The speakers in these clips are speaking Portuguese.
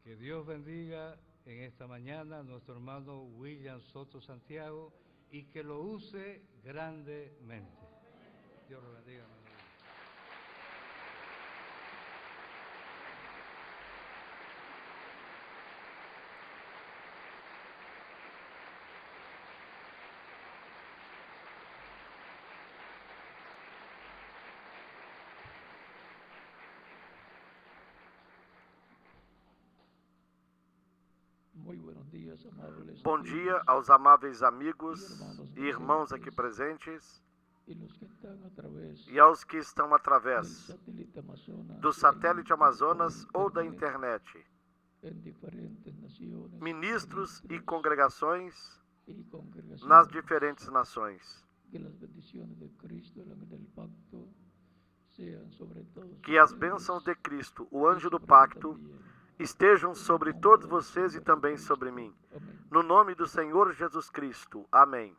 Que Dios bendiga en esta mañana a nuestro hermano William Soto Santiago y que lo use grandemente. Dios lo bendiga, hermano. Bom dia aos amáveis amigos e irmãos aqui presentes e aos que estão através do satélite Amazonas ou da internet. Ministros e congregações nas diferentes nações. Que as bênçãos de Cristo, o anjo do pacto, estejam sobre todos vocês e também sobre mim. No nome do Senhor Jesus Cristo. Amém.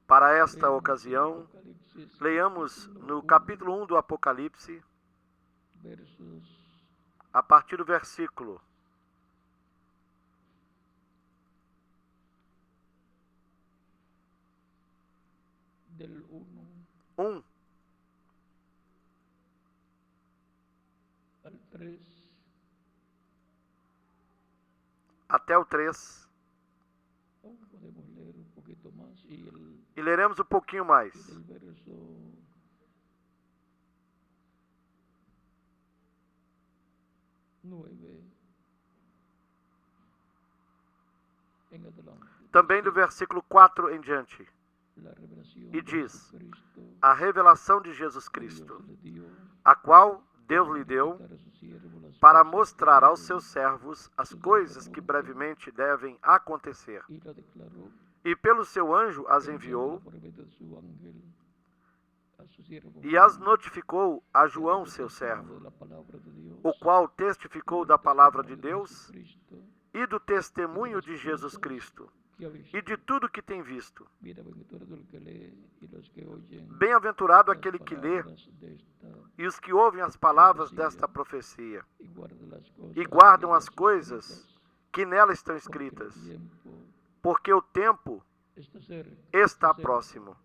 Para esta ocasião, leiamos no capítulo 1 do Apocalipse, a partir do versículo 1 até o 3. E leremos um pouquinho mais. Também do versículo 4 em diante. E diz: a revelação de Jesus Cristo, a qual Deus lhe deu para mostrar aos seus servos as coisas que brevemente devem acontecer. E pelo seu anjo as enviou e as notificou a João, seu servo, o qual testificou da palavra de Deus e do testemunho de Jesus Cristo e de tudo que tem visto. Bem-aventurado aquele que lê e os que ouvem as palavras desta profecia e guardam as coisas que nela estão escritas, porque o tempo está próximo.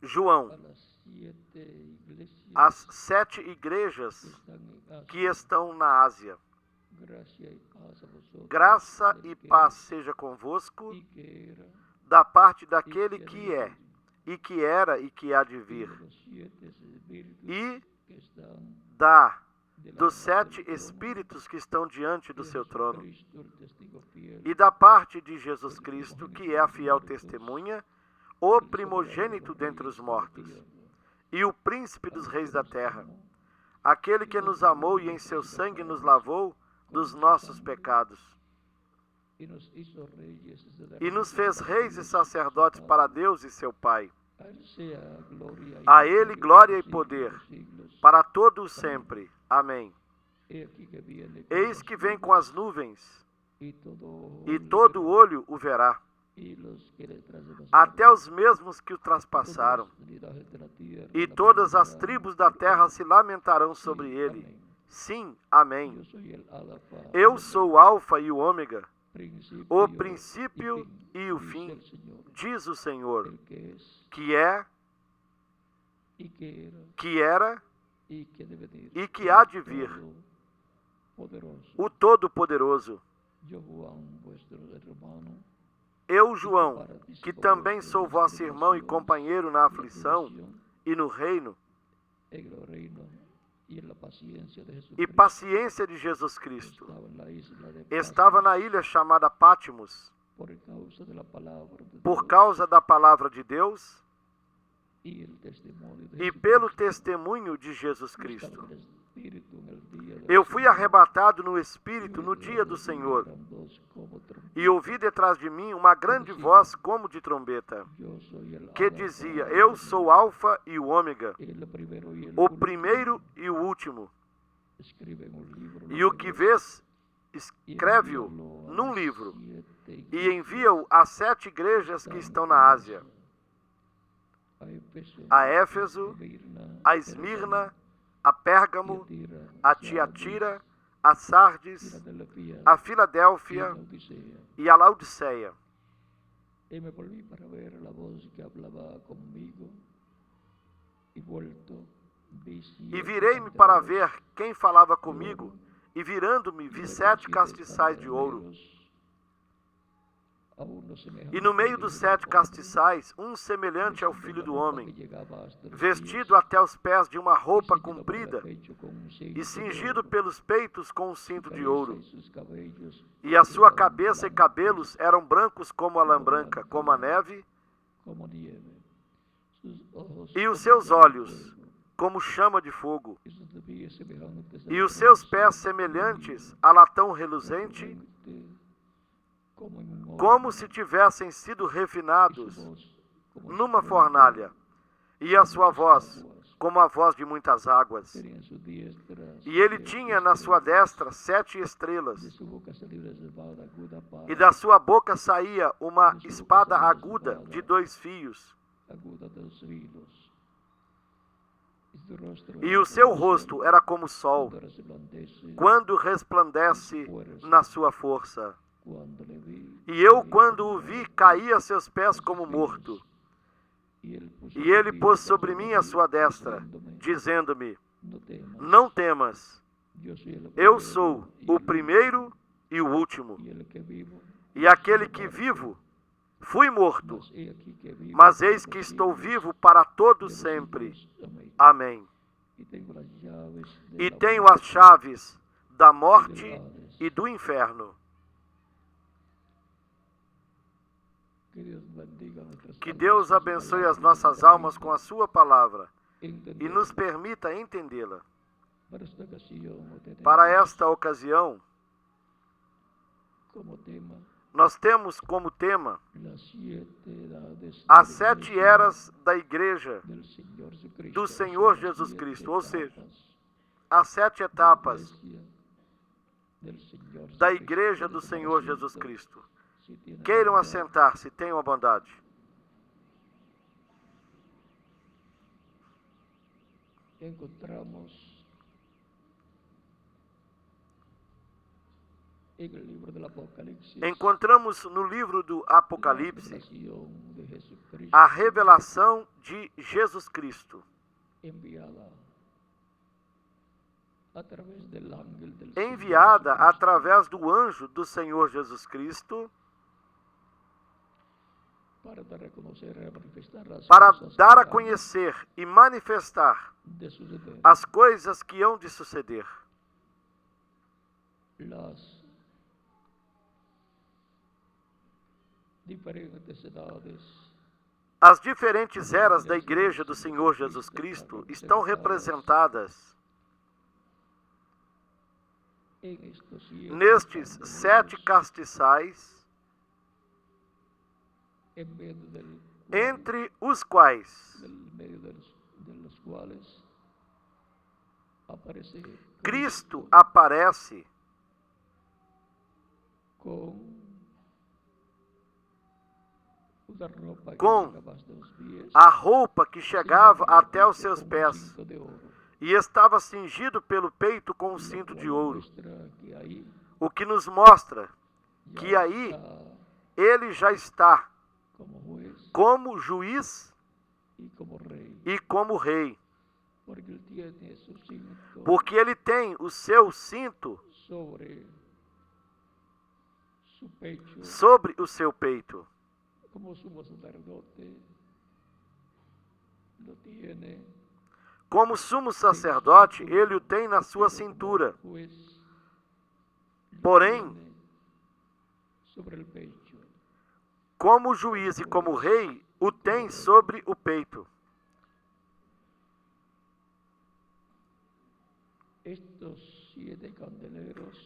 João, as 7 igrejas que estão na Ásia. Graça e paz seja convosco, da parte daquele que é, e que era e que há de vir, e dos 7 Espíritos que estão diante do seu trono, e da parte de Jesus Cristo, que é a fiel testemunha, o primogênito dentre os mortos, e o príncipe dos reis da terra, aquele que nos amou e em seu sangue nos lavou dos nossos pecados, e nos fez reis e sacerdotes para Deus e seu Pai. A Ele glória e poder, para todos sempre. Amém. Eis que vem com as nuvens, e todo olho o verá, até os mesmos que o traspassaram, e todas as tribos da terra se lamentarão sobre ele. Sim, amém. Eu sou o Alfa e o Ômega, o princípio e o fim, diz o Senhor, que é, que era e que há de vir, o Todo-Poderoso. Eu, João, que também sou vosso irmão e companheiro na aflição e no reino e paciência de Jesus Cristo, estava na ilha chamada Pátimos, por causa da palavra de Deus e pelo testemunho de Jesus Cristo. Eu fui arrebatado no Espírito no dia do Senhor, e ouvi detrás de mim uma grande voz como de trombeta, que dizia: eu sou o Alfa e o Ômega, o primeiro e o último. E o que vês, escreve-o num livro, e envia-o às 7 igrejas que estão na Ásia, a Éfeso, a Esmirna, a Pérgamo, a Tiatira, a Sardes, a Filadélfia e a Laodiceia. E me volví para ver la voz que hablaba conmigo, e volto, E virei-me para ver quem falava comigo, e virando-me vi 7 castiçais de ouro. E no meio dos 7 castiçais, um semelhante ao Filho do Homem, vestido até os pés de uma roupa comprida, e cingido pelos peitos com um cinto de ouro. E a sua cabeça e cabelos eram brancos como a lã branca, como a neve, e os seus olhos como chama de fogo, e os seus pés semelhantes a latão reluzente, como se tivessem sido refinados numa fornalha, e a sua voz como a voz de muitas águas. E ele tinha na sua destra 7 estrelas, e da sua boca saía uma espada aguda de 2 fios. E o seu rosto era como o sol, quando resplandece na sua força. E eu, quando o vi, caí a seus pés como morto. E ele pôs sobre mim a sua destra, dizendo-me: não temas, eu sou o primeiro e o último, e aquele que vivo. Fui morto, mas eis que estou vivo para todo sempre. Amém. E tenho as chaves da morte e do inferno. Que Deus abençoe as nossas almas com a sua palavra e nos permita entendê-la. Para esta ocasião, nós temos como tema as 7 eras da Igreja do Senhor Jesus Cristo, ou seja, as 7 etapas da Igreja do Senhor Jesus Cristo. Queiram assentar-se, tenham a bondade. Encontramos no livro do Apocalipse a revelação de Jesus Cristo, enviada através do anjo do Senhor Jesus Cristo, para dar a conhecer e manifestar as coisas que hão de suceder. As diferentes eras da Igreja do Senhor Jesus Cristo estão representadas nestes 7 castiçais, entre os quais Cristo aparece com a roupa que chegava até os seus pés e estava cingido pelo peito com um cinto de ouro, o que nos mostra que aí ele já está como juiz e como rei, porque ele tem o seu cinto sobre o seu peito. Como sumo sacerdote, ele o tem na sua cintura. Porém, como juiz e como rei, o tem sobre o peito.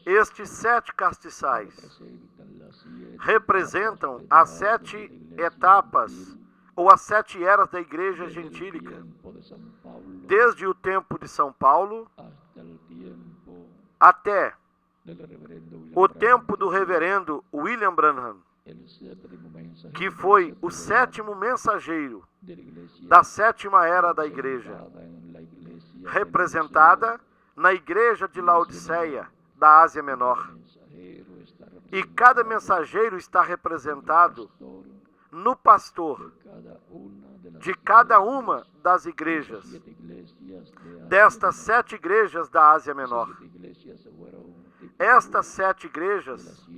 Estes 7 castiçais representam as 7 etapas ou as 7 eras da Igreja Gentílica, desde o tempo de São Paulo até o tempo do reverendo William Branham, que foi o 7º mensageiro da sétima era da igreja, representada na igreja de Laodiceia, da Ásia Menor. E cada mensageiro está representado no pastor de cada uma das igrejas, destas 7 igrejas da Ásia Menor. Estas 7 igrejas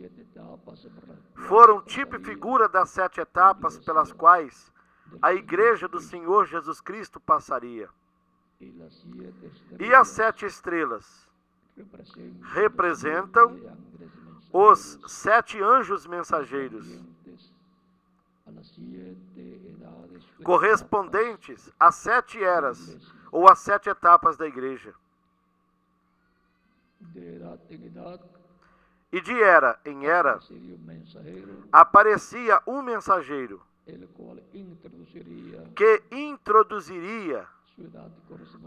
foram tipo e figura das 7 etapas pelas quais a igreja do Senhor Jesus Cristo passaria. E as 7 estrelas representam os 7 anjos mensageiros, correspondentes às 7 eras ou às 7 etapas da igreja. E de era em era aparecia um mensageiro que introduziria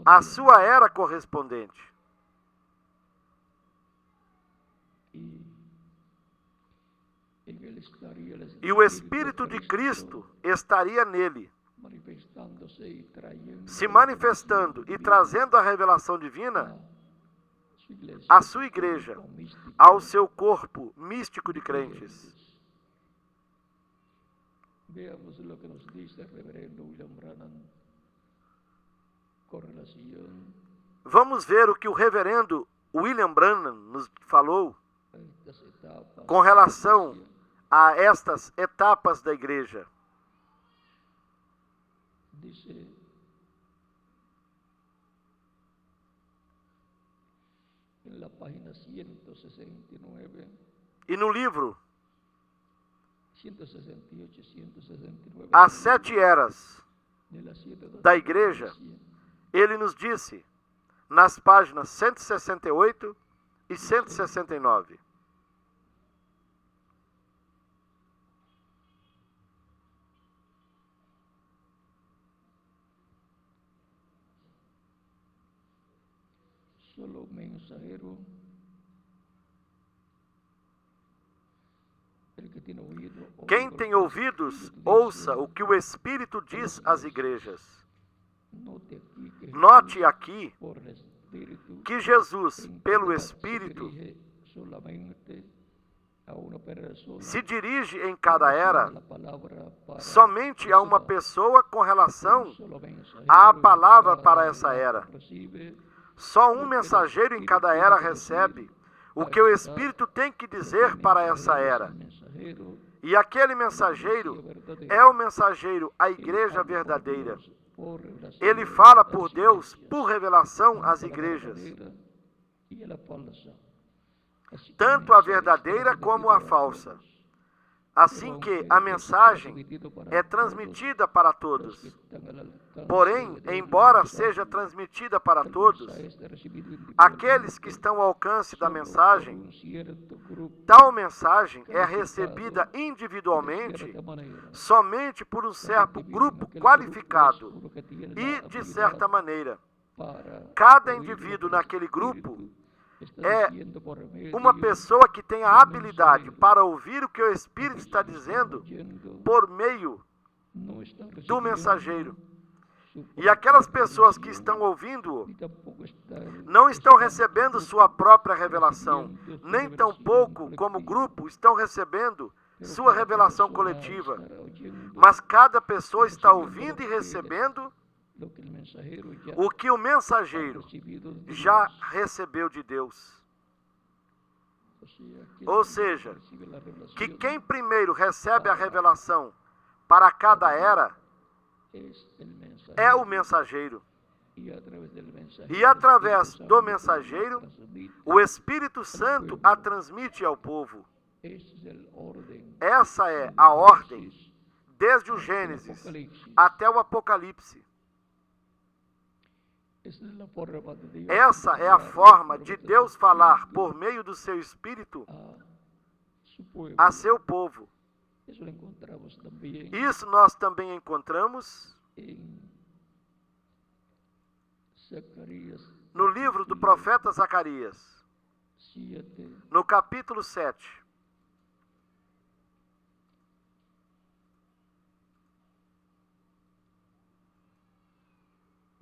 a sua era correspondente. E o Espírito de Cristo estaria nele, se manifestando e trazendo a revelação divina à sua igreja, ao seu corpo místico de crentes. Veamos lo que nos dice el reverendo William Branham com relação. Vamos ver o que o reverendo William Branham nos falou com relação a estas etapas da igreja. Dice, en la página 169, e no livro 168, 169, As 7 Eras da Igreja, ele nos disse, nas páginas 168 e 169. Solo mensajero, Quem tem ouvidos, ouça o que o Espírito diz às igrejas. Note aqui que Jesus, pelo Espírito, se dirige em cada era somente a uma pessoa com relação à palavra para essa era. Só um mensageiro em cada era recebe o que o Espírito tem que dizer para essa era. E aquele mensageiro é o mensageiro, a igreja verdadeira. Ele fala por Deus, por revelação às igrejas, tanto a verdadeira como a falsa. Assim que a mensagem é transmitida para todos. Porém, embora seja transmitida para todos, aqueles que estão ao alcance da mensagem, tal mensagem é recebida individualmente somente por um certo grupo qualificado e, de certa maneira, cada indivíduo naquele grupo é uma pessoa que tem a habilidade para ouvir o que o Espírito está dizendo por meio do mensageiro. E aquelas pessoas que estão ouvindo-o não estão recebendo sua própria revelação, nem tampouco, como grupo, estão recebendo sua revelação coletiva. Mas cada pessoa está ouvindo e recebendo o que o mensageiro já recebeu de Deus. Ou seja, que quem primeiro recebe a revelação para cada era é o mensageiro. E através do mensageiro, o Espírito Santo a transmite ao povo. Essa é a ordem, desde o Gênesis até o Apocalipse. Essa é a forma de Deus falar por meio do seu Espírito a seu povo. Isso nós também encontramos no livro do profeta Zacarias, no capítulo 7.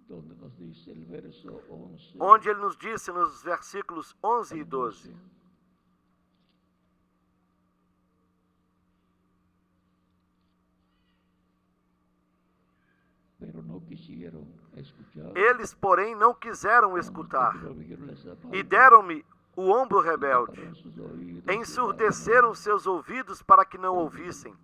donde nos dice el verso 11, onde ele nos disse nos versículos 11 e 12: pero no quisieron escuchar, Eles, porém, não quiseram escutar pero oyeron esa e palabra, deram-me o ombro rebelde. taparon sus oídos, Ensurdeceram seus ouvidos para que não ouvissem.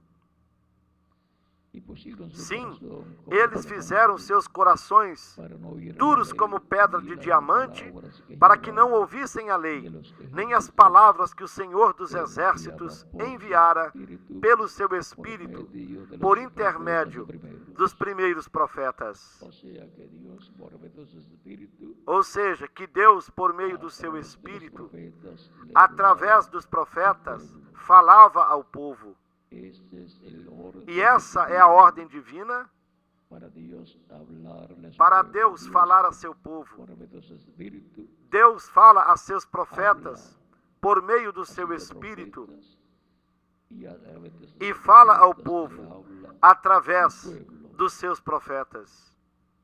y pusieron su Sim, corazón como eles pedra fizeram seus corações para no oír la duros ley, como pedra ni de las diamante, palabras que para que Jehová não ouvissem a lei, de los ejércitos nem as palavras que o Senhor dos exércitos enviara pelo seu Espírito por intermédio dos primeiros profetas. O sea que Dios por medio de su espíritu, Ou seja, que Deus, por meio do seu a través de los Espírito, profetas, le através dos profetas, falava ao povo. Este es el orden E essa é a ordem divina para Dios hablarle a su para pueblo. Deus Dios, falar a seu povo. por medio de su espíritu, Deus fala a seus profetas por meio do a seu sus Espírito profetas, y a través de sus e fala ao profetas povo le habla através dos seus profetas.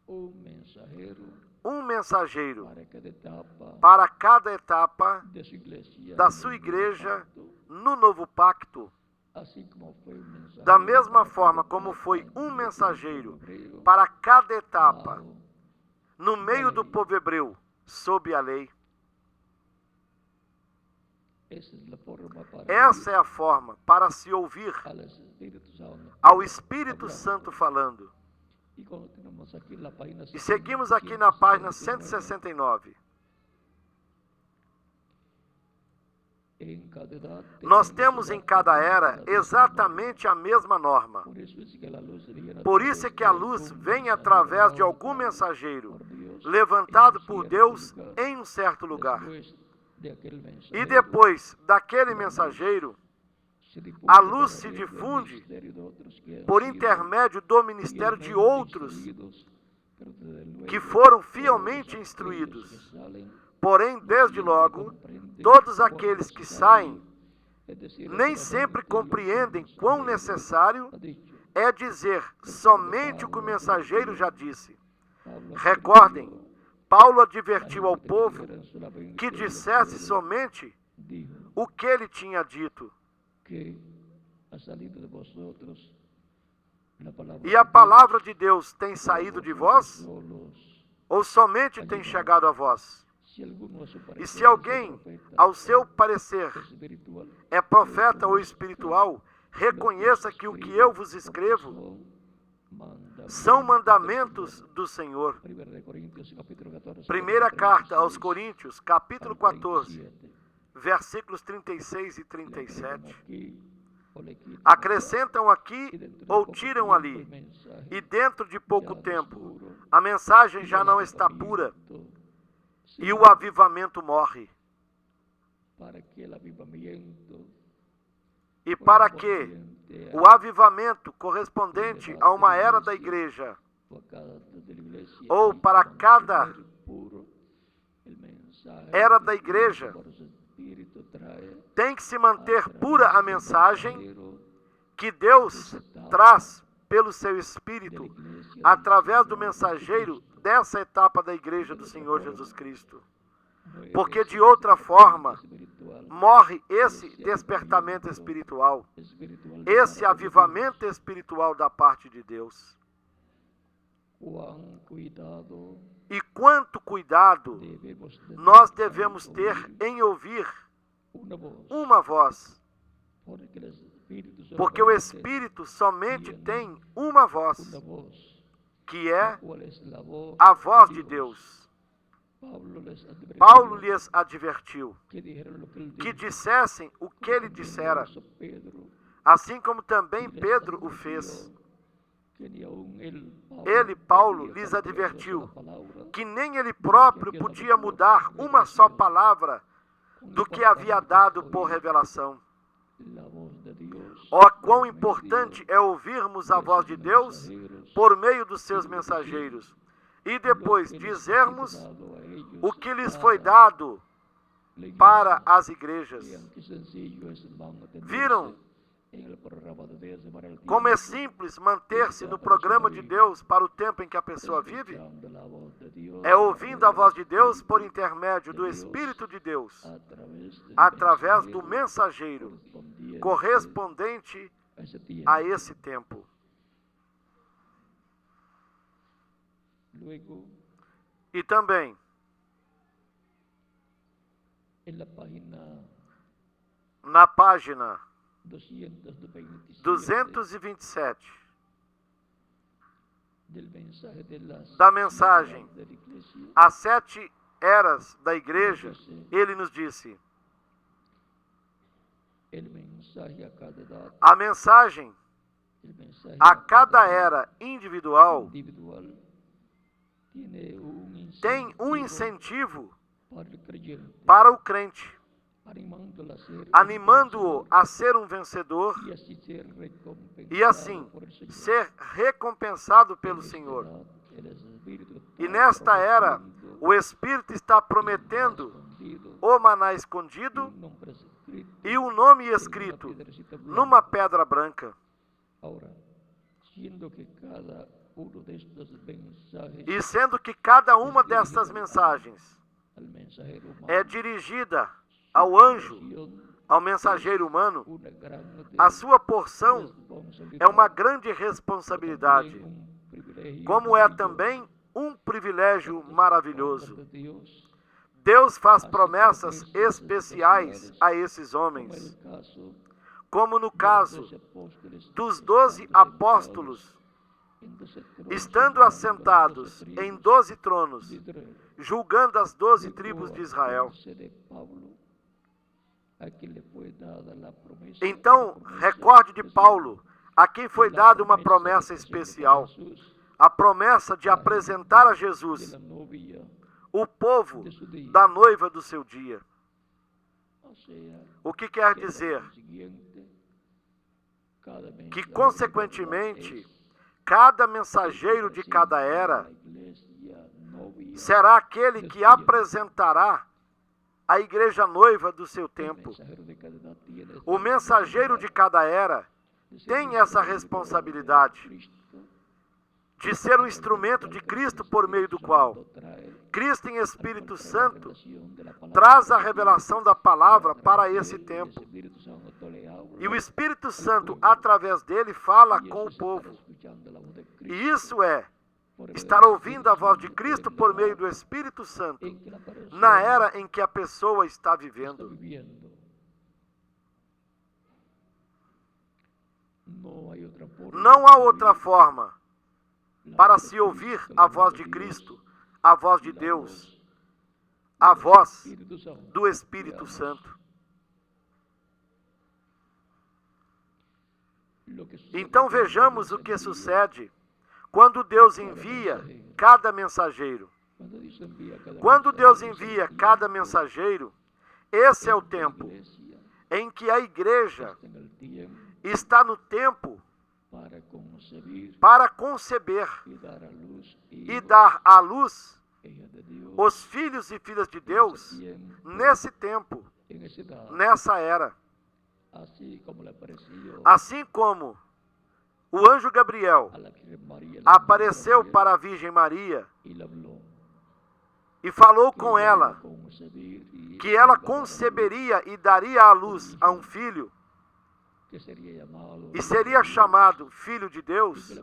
un mensajeiro Mensageiro para cada etapa para cada etapa de su iglesia, da en sua el nuevo igreja pacto, no novo pacto, así como fue un mensajeiro da mesma para forma cada como etapa foi del um pueblo mensageiro hebreo, para cada etapa dado no meio do povo hebreu, sob a lei. esa es la forma para Essa é a forma para se ouvir al Espíritu Santo ao Espírito hablando. Santo falando. Y cuando tenemos aquí la página E seguimos aqui na página 169, 169. en cada edad Nós tenemos temos em cada era exatamente a mesma norma. Por isso é que a luz viene Por isso é que a luz vem através de algum mensageiro, levantado por Deus em um certo lugar. E depois daquele mensageiro, a luz se difunde por intermédio do ministério de outros que foram fielmente instruídos. Porém, desde logo, todos aqueles que saem nem sempre compreendem quão necessário é dizer somente o que o mensageiro já disse. Recordem, Paulo advertiu ao povo que dissesse somente o que ele tinha dito. E a palavra de Deus tem saído de vós? Ou somente tem chegado a vós? E se alguém, ao seu parecer, é profeta ou espiritual, reconheça que o que eu vos escrevo são mandamentos do Senhor. Primeira carta aos Coríntios, capítulo 14, versículos 36 e 37. Acrescentam aqui ou tiram ali, e dentro de pouco tempo a mensagem já não está pura e o avivamento morre. E para que o avivamento correspondente a uma era da igreja, ou para cada era da igreja, tem que se manter pura a mensagem que Deus traz pelo seu Espírito, através do mensageiro dessa etapa da igreja do Senhor Jesus Cristo. Porque de outra forma, morre esse despertamento espiritual, esse avivamento espiritual da parte de Deus. E quanto cuidado nós devemos ter em ouvir uma voz, porque o Espírito somente tem uma voz, que é a voz de Deus. Paulo lhes advertiu que dissessem o que ele dissera, assim como também Pedro o fez. Ele, Paulo, lhes advertiu que nem ele próprio podia mudar uma só palavra do que havia dado por revelação. Ó, quão importante é ouvirmos a voz de Deus por meio dos seus mensageiros e depois dizermos o que lhes foi dado para as igrejas. Viram Como é simples manter-se no programa de Deus para o tempo em que a pessoa vive? É ouvindo a voz de Deus por intermédio do Espírito de Deus, através do mensageiro correspondente a esse tempo. E também, na página 227 da mensagem As 7 Eras da Igreja, ele nos disse: a mensagem a cada era individual tem um incentivo para o crente, animando-o a ser um vencedor e assim ser recompensado pelo Senhor. E nesta era, o Espírito está prometendo o maná escondido e o nome escrito numa pedra branca. E sendo que cada uma destas mensagens é dirigida ao anjo, ao mensageiro humano, a sua porção é uma grande responsabilidade, como é também um privilégio maravilhoso. Deus faz promessas especiais a esses homens, como no caso dos 12 apóstolos, estando assentados em 12 tronos, julgando as 12 tribos de Israel. Então, recorde de Paulo, a quem foi dada uma promessa especial, a promessa de apresentar a Jesus, o povo da noiva do seu dia. O que quer dizer? Que, consequentemente, cada mensageiro de cada era será aquele que apresentará a igreja noiva do seu tempo. O mensageiro de cada era tem essa responsabilidade de ser um instrumento de Cristo por meio do qual Cristo em Espírito Santo traz a revelação da palavra para esse tempo. E o Espírito Santo, através dele, fala com o povo. E isso é estar ouvindo a voz de Cristo por meio do Espírito Santo na era em que a pessoa está vivendo. Não há outra forma para se ouvir a voz de Cristo, a voz de Deus, a voz do Espírito Santo. Então vejamos o que sucede quando Deus envia cada mensageiro. Quando Deus envia cada mensageiro, esse é o tempo em que a igreja está no tempo para conceber e dar à luz os filhos e filhas de Deus nesse tempo, nessa era. Assim como o anjo Gabriel apareceu para a Virgem Maria e falou com ela que ela conceberia e daria à luz a um filho, e seria chamado Filho de Deus,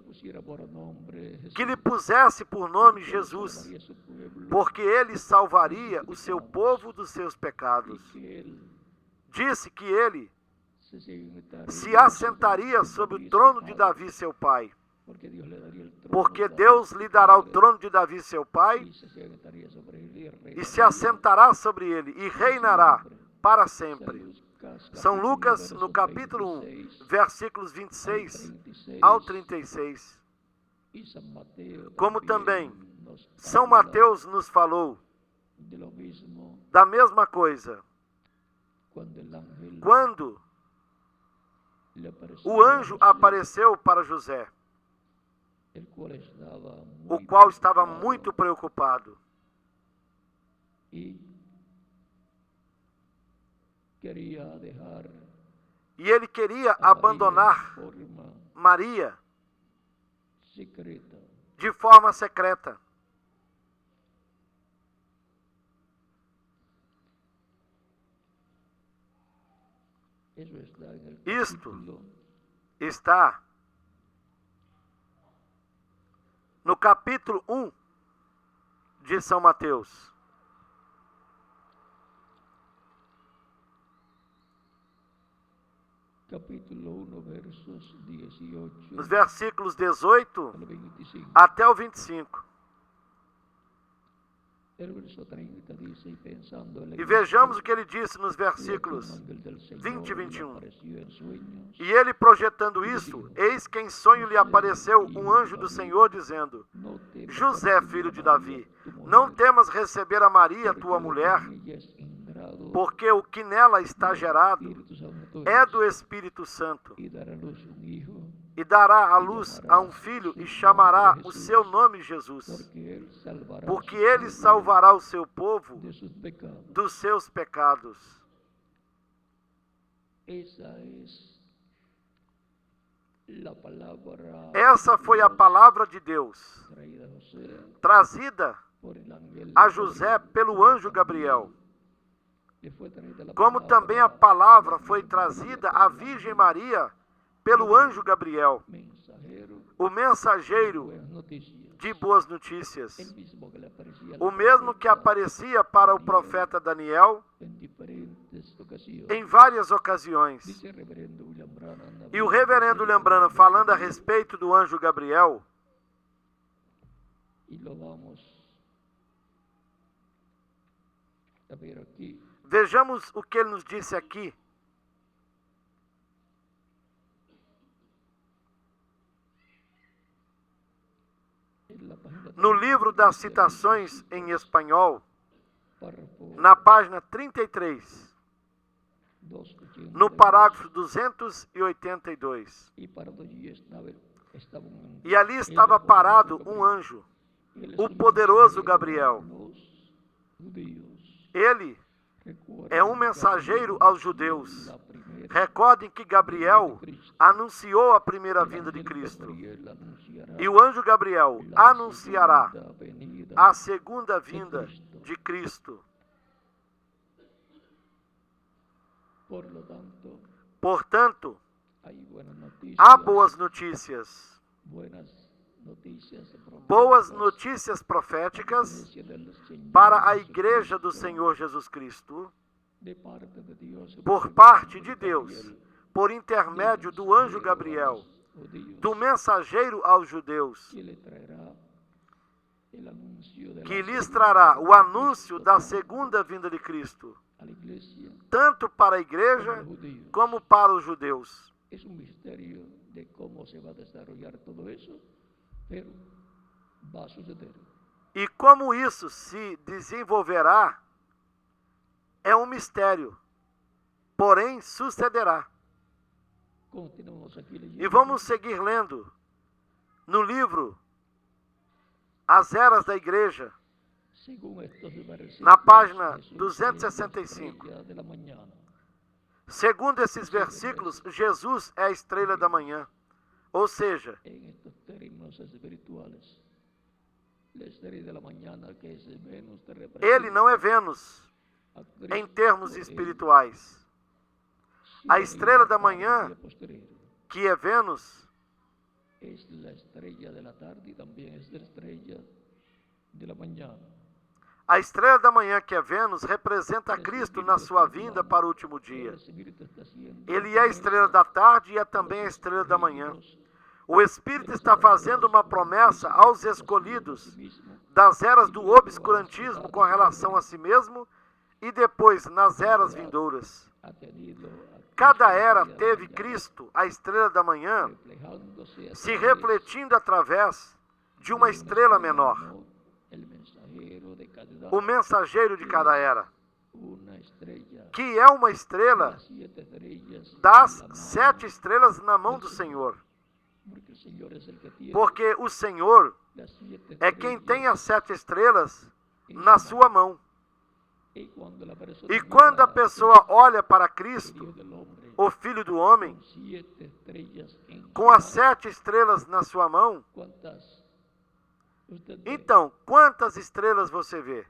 que lhe pusesse por nome Jesus, porque ele salvaria o seu povo dos seus pecados. Disse que ele se assentaria sobre o trono de Davi, seu pai, porque Deus lhe dará o trono de Davi, seu pai, e se assentará sobre ele e reinará para sempre. São Lucas, no capítulo 1, versículos 26 ao 36. Como também São Mateus nos falou da mesma coisa. Quando o anjo apareceu para José, o qual estava muito preocupado. E ele queria a María abandonar de forma Maria secreta. de forma secreta. Eso está en el Isto capítulo está no capítulo 1 de São Mateus. capítulo 1, versos 18 Nos versículos 18 al 25. até o 25. El verso 30 dice, y pensando E vejamos o que ele disse nos versículos 20 e 21. E ele, projetando isso, eis que em sonho lhe apareceu um anjo do Senhor, dizendo: José, filho de Davi, não temas receber a Maria, tua mulher, porque o que nela está gerado é do Espírito Santo. E dará à luz a um filho e chamará o seu nome Jesus, porque ele salvará o seu povo dos seus pecados. Essa foi a palavra de Deus, trazida a José pelo anjo Gabriel, como também a palavra foi trazida à Virgem Maria pelo anjo Gabriel, o mensageiro de boas notícias, o mesmo que aparecia para o profeta Daniel em várias ocasiões. E o reverendo William Branham, falando a respeito do anjo Gabriel, vejamos o que ele nos disse aqui. No livro das citações em espanhol, na página 33, no parágrafo 282. E ali estava parado um anjo, o poderoso Gabriel. Ele é um mensageiro aos judeus. Recordem que Gabriel anunciou a primeira vinda de Cristo. E o anjo Gabriel anunciará a segunda vinda de Cristo. Portanto, há boas notícias. Boas notícias proféticas para a Igreja do Senhor Jesus Cristo, por parte de Deus, por intermédio do anjo Gabriel, do mensageiro aos judeus, que lhes trará o anúncio da segunda vinda de Cristo, tanto para a Igreja como para os judeus. Es un misterio de cómo se va a desarrollar todo eso, pero va a suceder. E como isso se desenvolverá é um mistério, porém sucederá. Continuamos aquí leyendo. E vamos seguir lendo no livro As Eras da Igreja, Según estos versículos, na página Jesús 265. es la estrella de la mañana. Segundo esses versículos, Jesus é a estrela da manhã. Ou seja, En estos términos espirituales, la estrella de la mañana, que es Venus, te representa ele não é Vênus a Cristo em termos por él. espirituais. A Sigue estrela en da la manhã, tarde posterior. que é Vênus, Es la estrella de la tarde y también es la estrella de la mañana. a estrela da manhã, que é Vênus, representa Cristo na sua vinda para o último dia. Ele é a estrela da tarde e é também a estrela da manhã. O Espírito está fazendo uma promessa aos escolhidos das eras do obscurantismo com relação a si mesmo e depois nas eras vindouras. Cada era teve Cristo, a estrela da manhã, se refletindo através de uma estrela menor, o mensageiro de cada era, que é uma estrela das 7 estrelas na mão do Senhor. Porque o Senhor é quem tem as 7 estrelas na sua mão. E quando a pessoa olha para Cristo, o Filho do Homem, con 7 estrellas en su com as mano, 7 estrelas na sua mão, ¿cuántas usted ve? então, quantas estrelas você vê?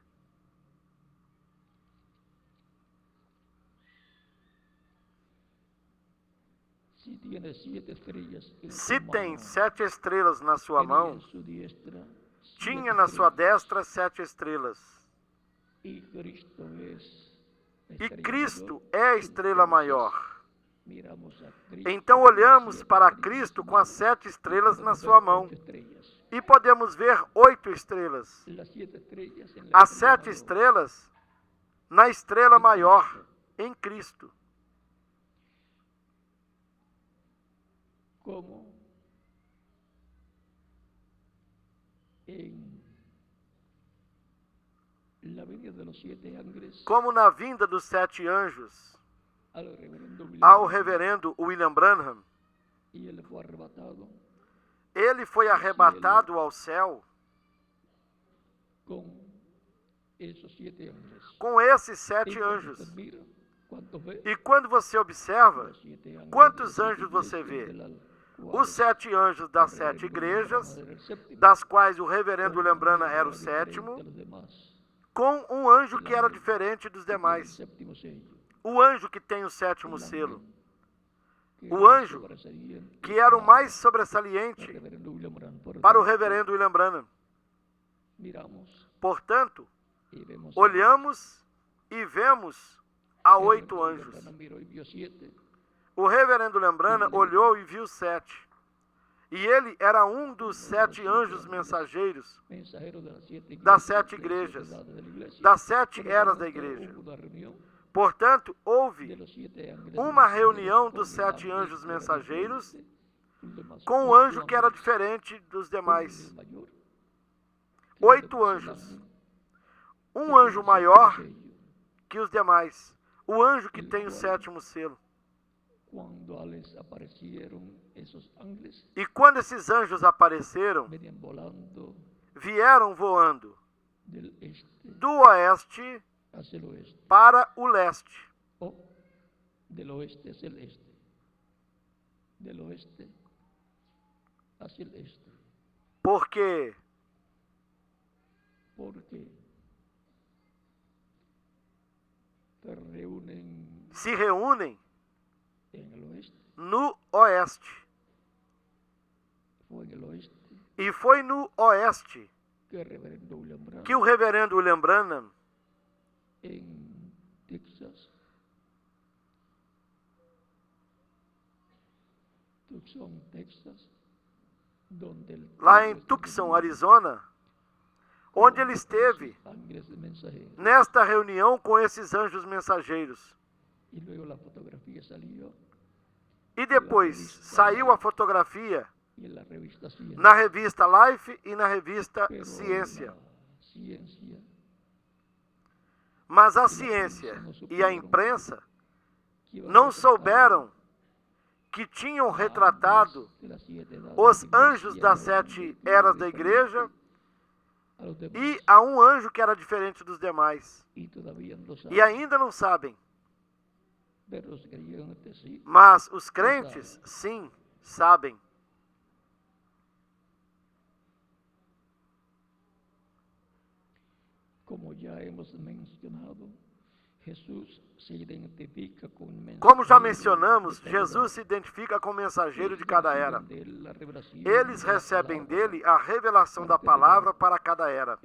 Si tiene 7 estrellas en Se su tem mano, 7 estrelas na sua tenía mão, en su diestra tinha 7 na sua estrellas. destra 7 estrelas. Y Cristo es la E estrella Cristo mayor. é a estrela Entonces, maior. miramos a Cristo Então con olhamos 7 para estrellas Cristo en com as mano. 7 estrelas na Podemos sua ver mão. 8 estrellas. E podemos ver 8 estrelas. Las 7 estrellas en la As estrella 7 mayor. estrelas na estrela maior, em Cristo. Como en la venida de los 7 ángeles Como na vinda dos 7 anjos al reverendo William ao Branham, reverendo William Branham, y él fue arrebatado ele foi arrebatado ao céu con esos 7 ángeles. com esses Y 7 cuando anjos. usted mira, ¿cuántos ve? E quando você observa, Los 7 ángeles quantos de las anjos você iglesias vê? de las Os cuales 7 anjos das el 7 reverendo William Branham igrejas, era el séptimo, das quais o reverendo con William un Branham ángel era o diferente sétimo, a los demás. com um anjo que era diferente dos El demais. séptimo sello. O anjo que tem o 7º El selo. ángel que O era anjo sobresaliente que era o para mais el sobresaliente reverendo William Branham. Por para o tanto, reverendo William Branham. miramos Portanto, y vemos olhamos e vemos a el 8 reverendo anjos. Branham miró y vio 7. O reverendo William Branham olhou e viu 7. E ele era um dos 7 anjos mensageiros Mensajeros de las 7 das iglesias, 7 de las igrejas, 7 edades de la iglesia. das 7 Por lo eras da tanto, igreja. hubo una reunión Portanto, de houve los 7 ángeles uma mensajeros reunião con dos el 7 ángel anjos que era mensageiros diferente los demás. com o 8 anjo que era ángeles, diferente dos un demais. ángel mayor que los 8 demás, el anjos. ángel Um que anjo tiene el séptimo maior sello. que os demais. O anjo que El tem o cual- 7º selo. Cuando les aparecieron esos ángeles, E quando esses anjos apareceram, venían volando vieram voando del este do oeste hacia el oeste, para o leste. o del oeste hacia el este, del oeste hacia el este, Porque porque se reúnem en el oeste, no oeste. fue en el oeste E foi no oeste que el reverendo William Branham que o reverendo William Branham, en Texas, donde el lá em Tucson, Arizona, onde ele esteve ángeles mensajeros. nesta reunião com esses anjos mensageiros. Y luego la fotografía salió E depois saiu a fotografia y en la revista Ciencia. na revista Life e na revista Pero Ciência. la ciencia Mas a ciência e a imprensa que iba a não retratar souberam que tinham a retratado ángeles de las 7 edades os de la anjos iglesia, das a 7 un eras da diferente igreja a los demás. e a um anjo que era diferente dos demais. Y todavía no lo saben, E ainda não sabem. pero los creyentes sí. Mas os crentes, sim, sabem. Como ya hemos mencionado, Jesús se identifica con el mensajero Como já de mencionamos, cada Jesus se identifica com o mensageiro de Eles cada recebem era. dele a revelação Eles da recebem palavra. dele a revelação da palavra para cada era.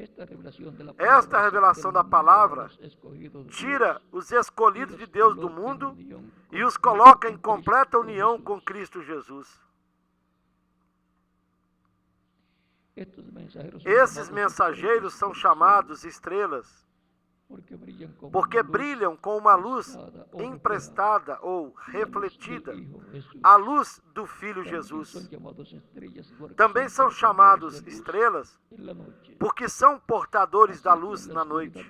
Esta revelação da palavra Tira os escolhidos de Deus do mundo e os coloca em completa união com Cristo Jesus. Esses mensageiros são chamados estrelas porque brilham com uma luz emprestada ou refletida, a luz do Filho Jesus. Também são chamados estrelas porque são portadores da luz na noite.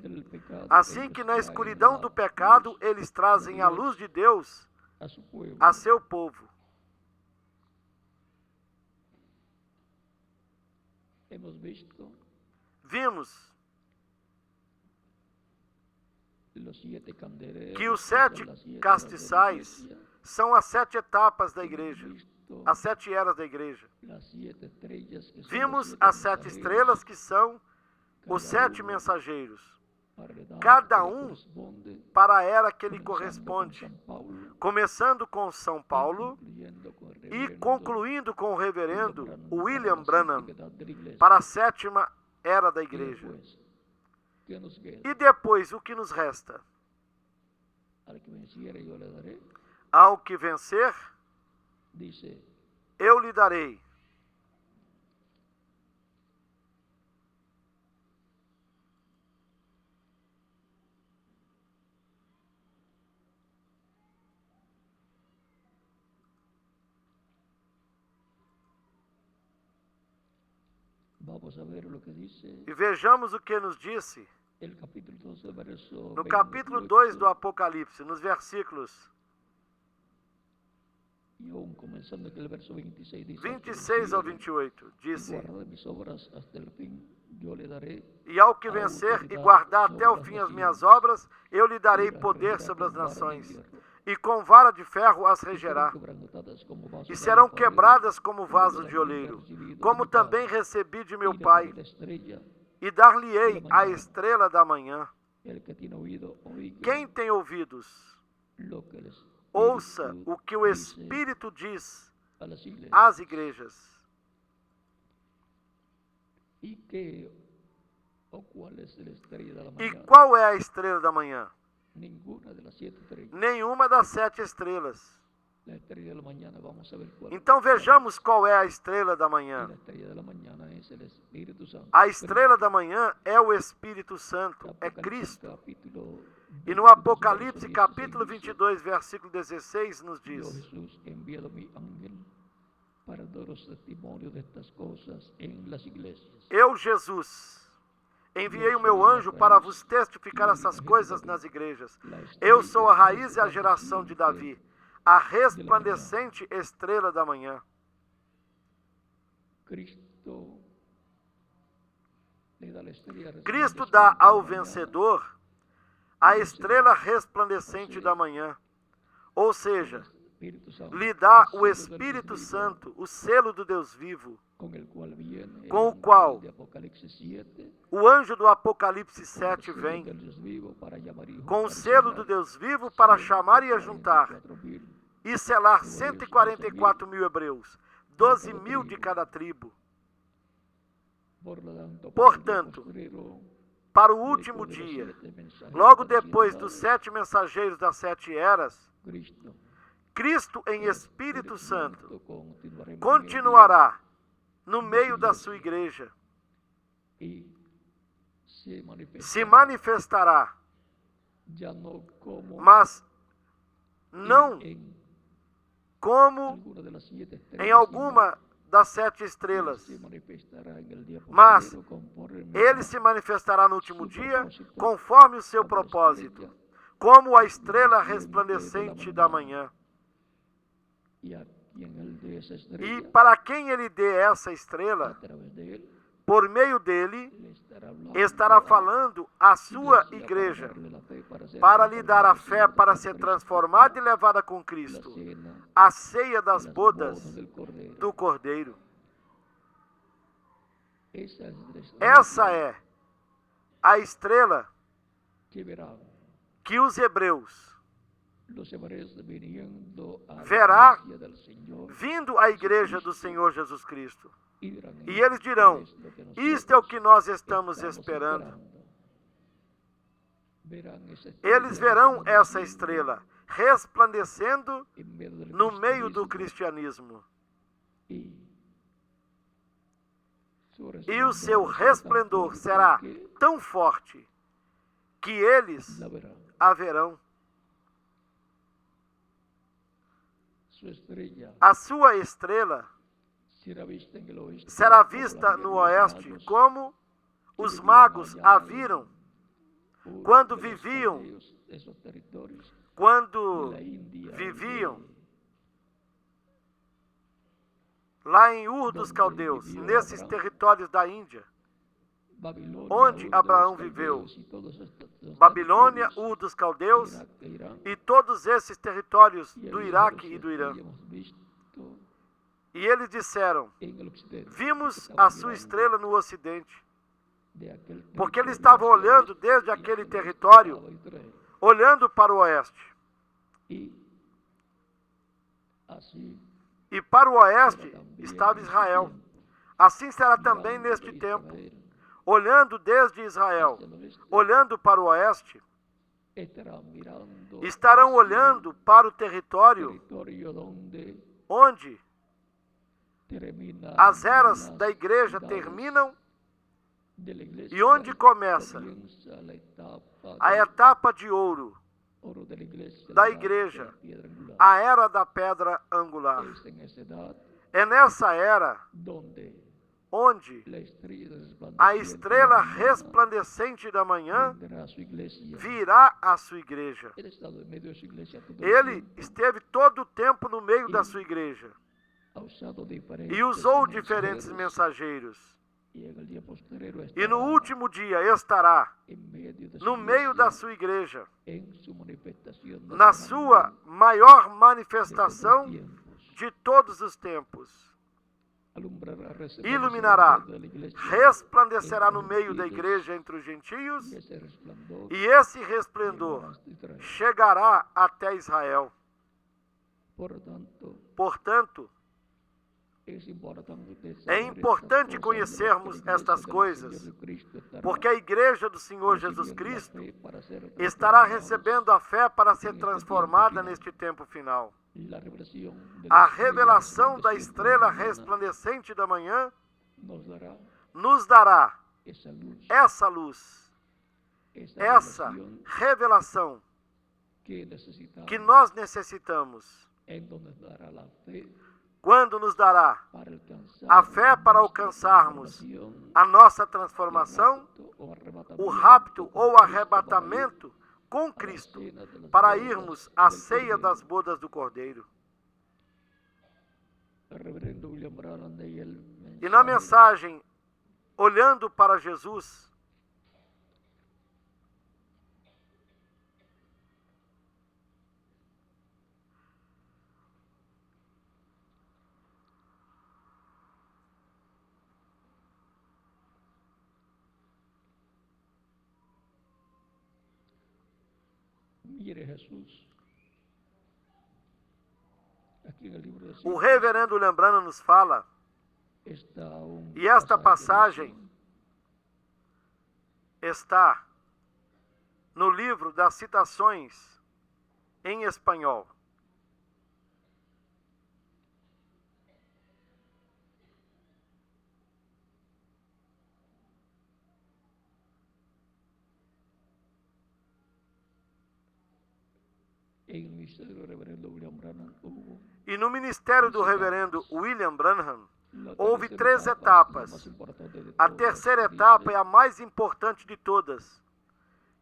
Assim que na escuridão do pecado eles trazem a luz de Deus a seu povo. Vimos que os 7 castiçais são as 7 etapas da igreja, visto as 7 eras da igreja. las 7 estrellas que son Vimos los 7 as 7 mensajeros, estrelas, que são os cada 7 uno mensageiros, para la edad cada que le um corresponde, para a era que lhe comenzando con corresponde, San Paulo começando com São Paulo concluyendo con el e reverendo concluindo com o reverendo William para la Branham, séptima edad de la iglesia. para a 7ª era da Y igreja. después, ¿qué nos queda? E depois, o que nos resta? Al que venciere yo le daré, Ao que vencer, dice, eu lhe darei. vamos a ver lo que dice E vejamos o que nos disse el capítulo 12, verso no capítulo 2 do Apocalipse, nos versículos y aún comenzando aquel verso 26, dice, 26 ao 28. Disse: guarda mis obras hasta el fin, yo le daré E ao que vencer e guardar até o fim as minhas obras, eu lhe darei poder sobre as nações, e com vara de ferro as regerá, e serão quebradas como vasos de oleiro, como também recebi de meu Pai, e dar-lhe-ei a estrela da manhã. Quem tem ouvidos, ouça o que o Espírito diz às igrejas. E qual é a estrela da manhã? Nenhuma das 7 estrelas. Nenhuma das 7 estrelas. Então vejamos qual é a estrela da manhã. A estrela da manhã é o Espírito Santo, é Cristo. E no Apocalipse, capítulo 22, versículo 16, nos diz: Eu, Jesus, enviei o meu anjo para vos testificar essas coisas nas igrejas. Eu sou a raiz e a geração de Davi, a resplandecente estrela da manhã. Cristo dá ao vencedor a estrela resplandecente da manhã, ou seja, lhe dá o Espírito Santo, o selo do Deus vivo, com o qual o anjo do Apocalipse 7 vem, com o selo do Deus vivo para chamar e ajuntar e selar 144 mil hebreus, 12 mil de cada tribo. Portanto, para o último dia, logo depois dos 7 mensageiros das 7 eras, Cristo em Espírito Santo continuará no meio da sua igreja, se manifestará, mas não como em alguma das 7 estrelas, mas ele se manifestará no último dia conforme o seu propósito, como a estrela resplandecente da manhã. E para quem ele dê essa estrela, por meio dele, estará falando à sua igreja, para lhe dar a fé para ser transformada e levada com Cristo, a ceia das bodas do Cordeiro. Essa é a estrela que os hebreus verá vindo à igreja do Senhor Jesus Cristo. E eles dirão: isto é o que nós estamos esperando. Eles verão essa estrela resplandecendo no meio do cristianismo. E o seu resplendor será tão forte que eles a verão. A sua estrela será vista no oeste, como os magos a viram quando viviam lá em Ur dos Caldeus, nesses territórios da Índia. onde Abraão viveu. Babilônia, Ur dos Caldeus e todos esses territórios do Iraque e do Irã. E eles disseram: vimos a sua estrela no ocidente. Porque eles estavam olhando desde aquele território, olhando para o oeste. E para o oeste estava Israel. Assim será também neste tempo. Olhando desde Israel, olhando para o oeste, estarão olhando para o território onde as eras da igreja terminam e onde começa a etapa de ouro da igreja, a era da pedra angular. É nessa era onde a estrela resplandecente da manhã virá à sua igreja. Ele esteve todo o tempo no meio da sua igreja e usou diferentes mensageiros. E no último dia estará no meio da sua igreja, na sua maior manifestação de todos os tempos. Iluminará, resplandecerá no meio da igreja entre os gentios, e esse resplendor chegará até Israel. Portanto, é importante conhecermos estas coisas, porque a igreja do Senhor Jesus Cristo estará recebendo a fé para ser transformada neste tempo final. A revelação da estrela resplandecente da manhã nos dará essa luz, essa revelação que nós necessitamos, quando nos dará a fé para alcançarmos a nossa transformação, o rapto ou arrebatamento com Cristo, para irmos à ceia das bodas do Cordeiro. E na mensagem, olhando para Jesus, o reverendo Lembrano nos fala, e esta passagem está no livro das citações em espanhol. E no ministério do reverendo William Branham, houve 3 etapas. A terceira etapa é a mais importante de todas.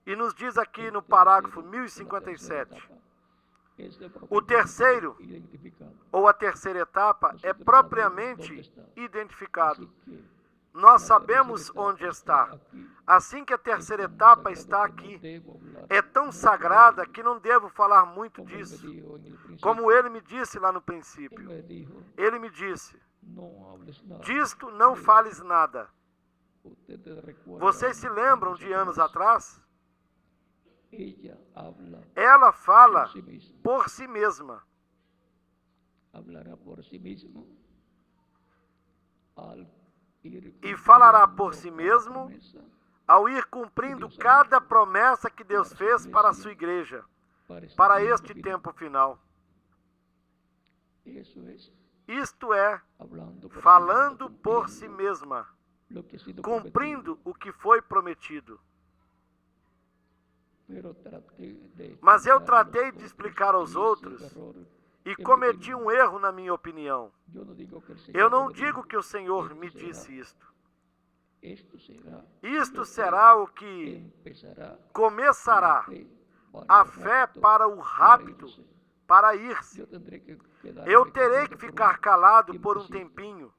E nos diz aqui no parágrafo 1057. O terceiro, ou a terceira etapa, é propriamente identificado. Nós sabemos onde está. Assim que a terceira etapa está aqui. É tão sagrada que não devo falar muito disso. Como ele me disse lá no princípio. Ele me disse: disto não fales nada. Vocês se lembram de anos atrás? Ela fala por si mesma. E falará por si mesmo ao ir cumprindo cada promessa que Deus fez para a sua igreja, para este tempo final. Isto é, falando por si mesma, cumprindo o que foi prometido. Mas eu tratei de explicar aos outros e cometi um erro na minha opinião. Eu não digo que o Senhor me disse isto. Isto será o que começará a fé para o rapto, para ir-se. Eu terei que ficar calado por um tempinho,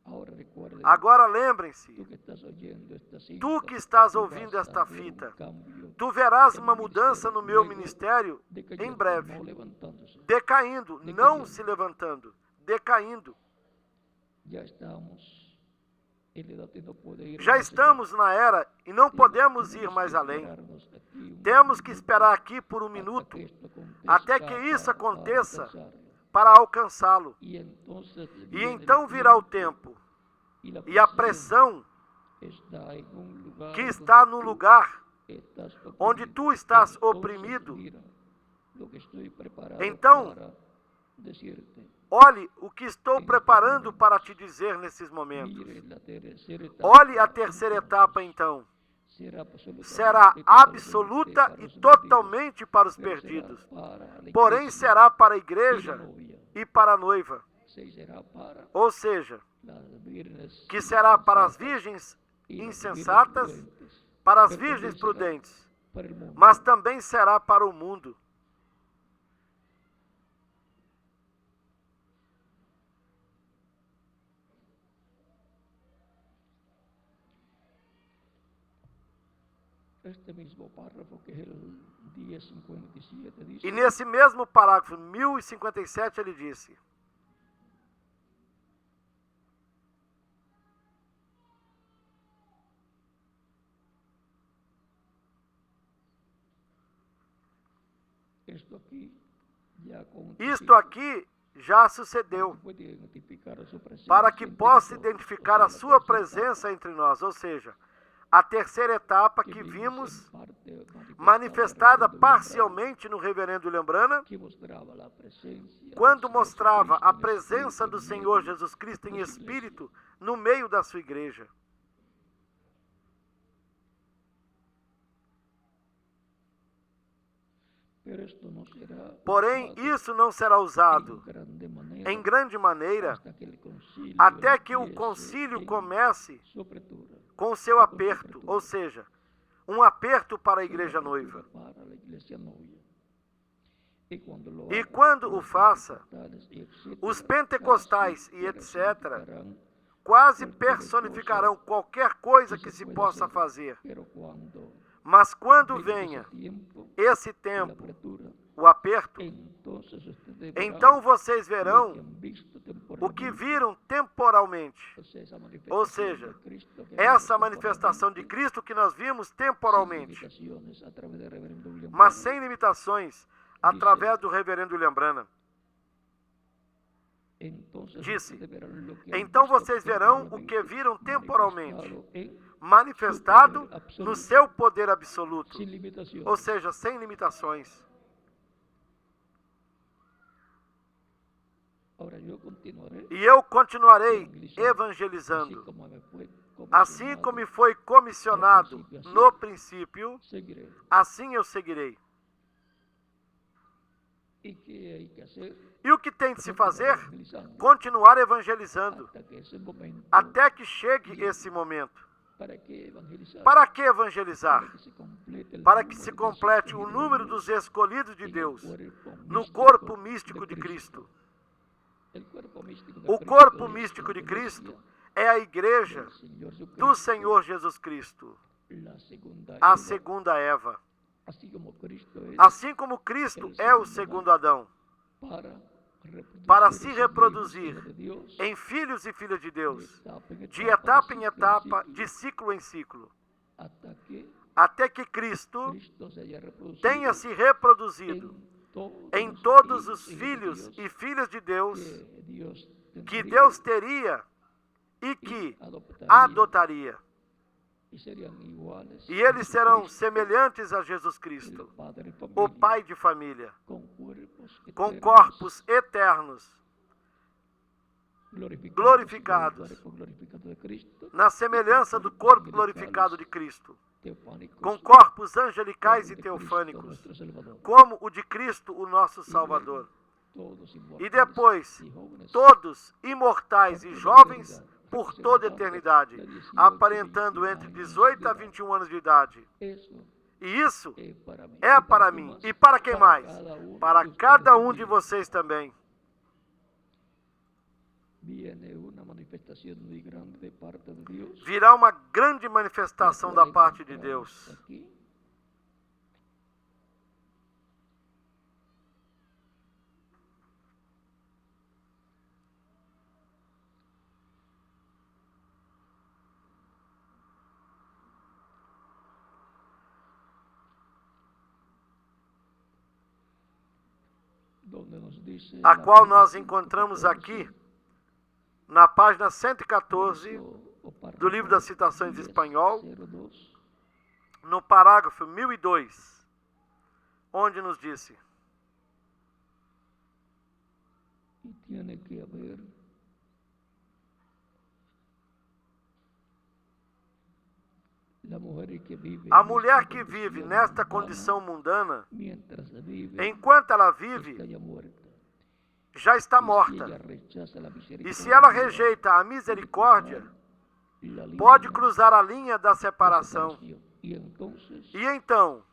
Ahora recuerden, Agora lembrem-se, tú que estás oyendo esta cinta, tu que estás tú ouvindo vas esta a ver fita, cambio tu verás en uma mi mudança no meu ministério decayendo, em breve, no levantándose. decaindo, não se levantando, decaindo. Ya estamos en la edad y no puede ir Já más allá. estamos na era e não podemos ir Tenemos mais que além. esperarnos aquí un Temos que minuto esperar aqui por um hasta minuto, que esto acontezca até que isso para aconteça, alcanzarlo. para alcançá-lo. Y entonces E viene então el virá o tiempo tempo y e a pressão está en un lugar que está donde no tú lugar estás onde oprimido. tu estás Entonces, oprimido. mira lo que estoy preparado Então, para decirte. Olhe o que estou preparando para te dizer nesses momentos. Mire la tercera etapa. Olhe a terceira etapa então. Será absoluta e totalmente para os perdidos. Porém, será para a igreja e para a noiva. Ou seja, que será para as virgens insensatas, para as virgens prudentes, mas também será para o mundo. E nesse mesmo parágrafo 1057 ele disse: isto aqui já sucedeu, para que possa identificar a sua presença entre nós, ou seja, a terceira etapa que vimos manifestada parcialmente no reverendo Lembrana, quando mostrava a presença do Senhor Jesus Cristo em espírito no meio da sua igreja. Porém, isso não será usado em grande maneira até que o concílio comece com o seu aperto, ou seja, um aperto para a igreja noiva. E quando o faça, os pentecostais e etc. quase personificarão qualquer coisa que se possa fazer. Mas quando venha esse tempo, o aperto, então vocês verão o que viram temporalmente. Ou seja, essa manifestação de Cristo que nós vimos temporalmente, mas sem limitações, através do reverendo William Branham. Disse: então vocês verão o que viram temporalmente, manifestado no seu poder absoluto, ou seja, sem limitações. E eu continuarei evangelizando, assim como me foi comissionado no princípio, assim eu seguirei. E o que tem de se fazer? Continuar evangelizando, até que chegue esse momento. Para que evangelizar? Para que se complete o número dos escolhidos de Deus no corpo místico de Cristo. O corpo místico de Cristo é a igreja do Senhor Jesus Cristo, a segunda Eva. Assim como Cristo é o segundo Adão, para se reproduzir em filhos e filhas de Deus, de etapa em etapa, de ciclo em ciclo, até que Cristo tenha se reproduzido em todos os filhos e filhas de Deus que Deus teria e que adotaria. E eles serão semelhantes a Jesus Cristo, o Pai de família, com corpos eternos, glorificados, na semelhança do corpo glorificado de Cristo, com corpos angelicais e teofânicos, como o de Cristo, o nosso Salvador. E depois, todos imortais e jovens por toda a eternidade, aparentando entre 18 a 21 anos de idade. E isso é para mim. E para quem mais? Para cada um de vocês também. manifestación muy grande de parte de Dios. Virá uma grande manifestação da parte de Deus. Aquí. Donde nos dice A la qual página nós encontramos 114, aqui na página 114 o párrafo do livro das citações em espanhol, 10:02, no parágrafo 1002, onde nos disse: y tiene que haber a mulher que vive nesta condição mundana, mientras vive, enquanto ela vive, está ya muerta. já está Y si morta. ela rechaza la E se ela misericordia, rejeita a misericórdia, la línea pode cruzar a linha da separação. y entonces E então,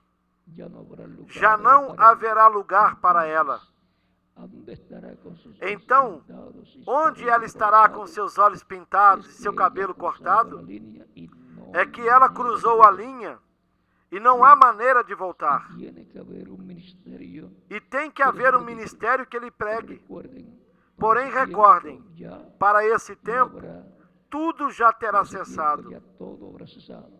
ya no habrá lugar já não para haverá lugar para ela. ¿Dónde estará con sus ojos Então, pintados y su onde cabello ela estará com cortado? seus olhos pintados e Es seu que cabelo ella ha cruzado cortado? la línea y no É hay que ela manera de cruzou a volver. linha e não há maneira de voltar. Tiene que haber un ministerio. E tem que haver um ministério que ele pregue. Recuerden, Porém, para ese recordem, tiempo ya para esse no tempo, habrá, tudo já terá para ese tiempo cessado. ya todo habrá cesado.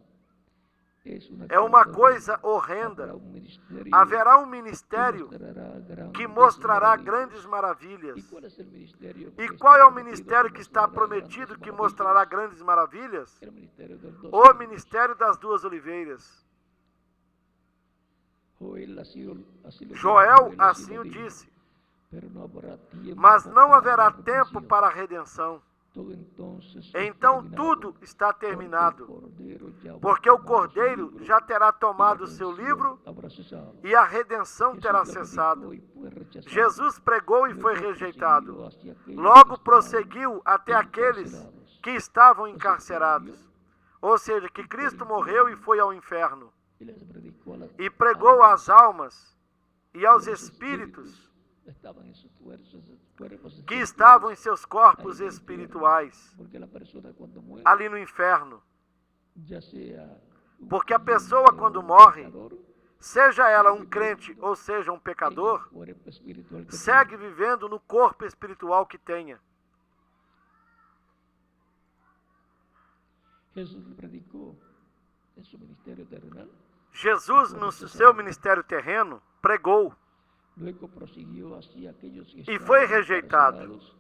Es É uma cosa coisa horrenda. horrenda. Habrá un ministerio Haverá um que ministério mostrará grandes que mostrará maravillas. grandes maravilhas. ¿Y cuál es el ministerio E que qual está é o prometido ministério que está mostrará prometido grandes que maravillas? mostrará grandes maravilhas? El ministerio de los dos O olivos. ministério das duas oliveiras. Joel así lo dijo, Joel Joel assim lo o dijo. disse. Pero no habrá tiempo Mas não para haverá la tempo redención. para a redenção. Todo entonces Então es tudo terminado, está porque el terminado. Cordeiro ya habrá Porque o tomado su Cordeiro libro, já terá y la tomado o seu redención livro habrá cesado. e a redenção Jesús terá lo predicó cessado. y fue rechazado. Jesus pregou e foi Luego rejeitado. prosiguió hacia aquellos Logo que prosseguiu até estavam aqueles encarcerados. que estavam encarcerados. Ou seja, que Cristo morreu e foi ao inferno. Y les predicó a las E pregou às almas e aos los espíritus estaban en sus cuerpos que espirituales. estavam em seus corpos espirituais, Porque la persona cuando muere, ali no inferno. ya sea un Porque a creyente pessoa, o quando un morre, pecador, seja ela um crente ou seja um en pecador, el cuerpo espiritual que segue vivendo no corpo espiritual que tenha. tiene. Jesús le predicó en su ministerio terrenal. Jesus, no seu ministério terreno, pregou Luego prosiguió hacia aquellos que e estaban foi rejeitado. encarcerados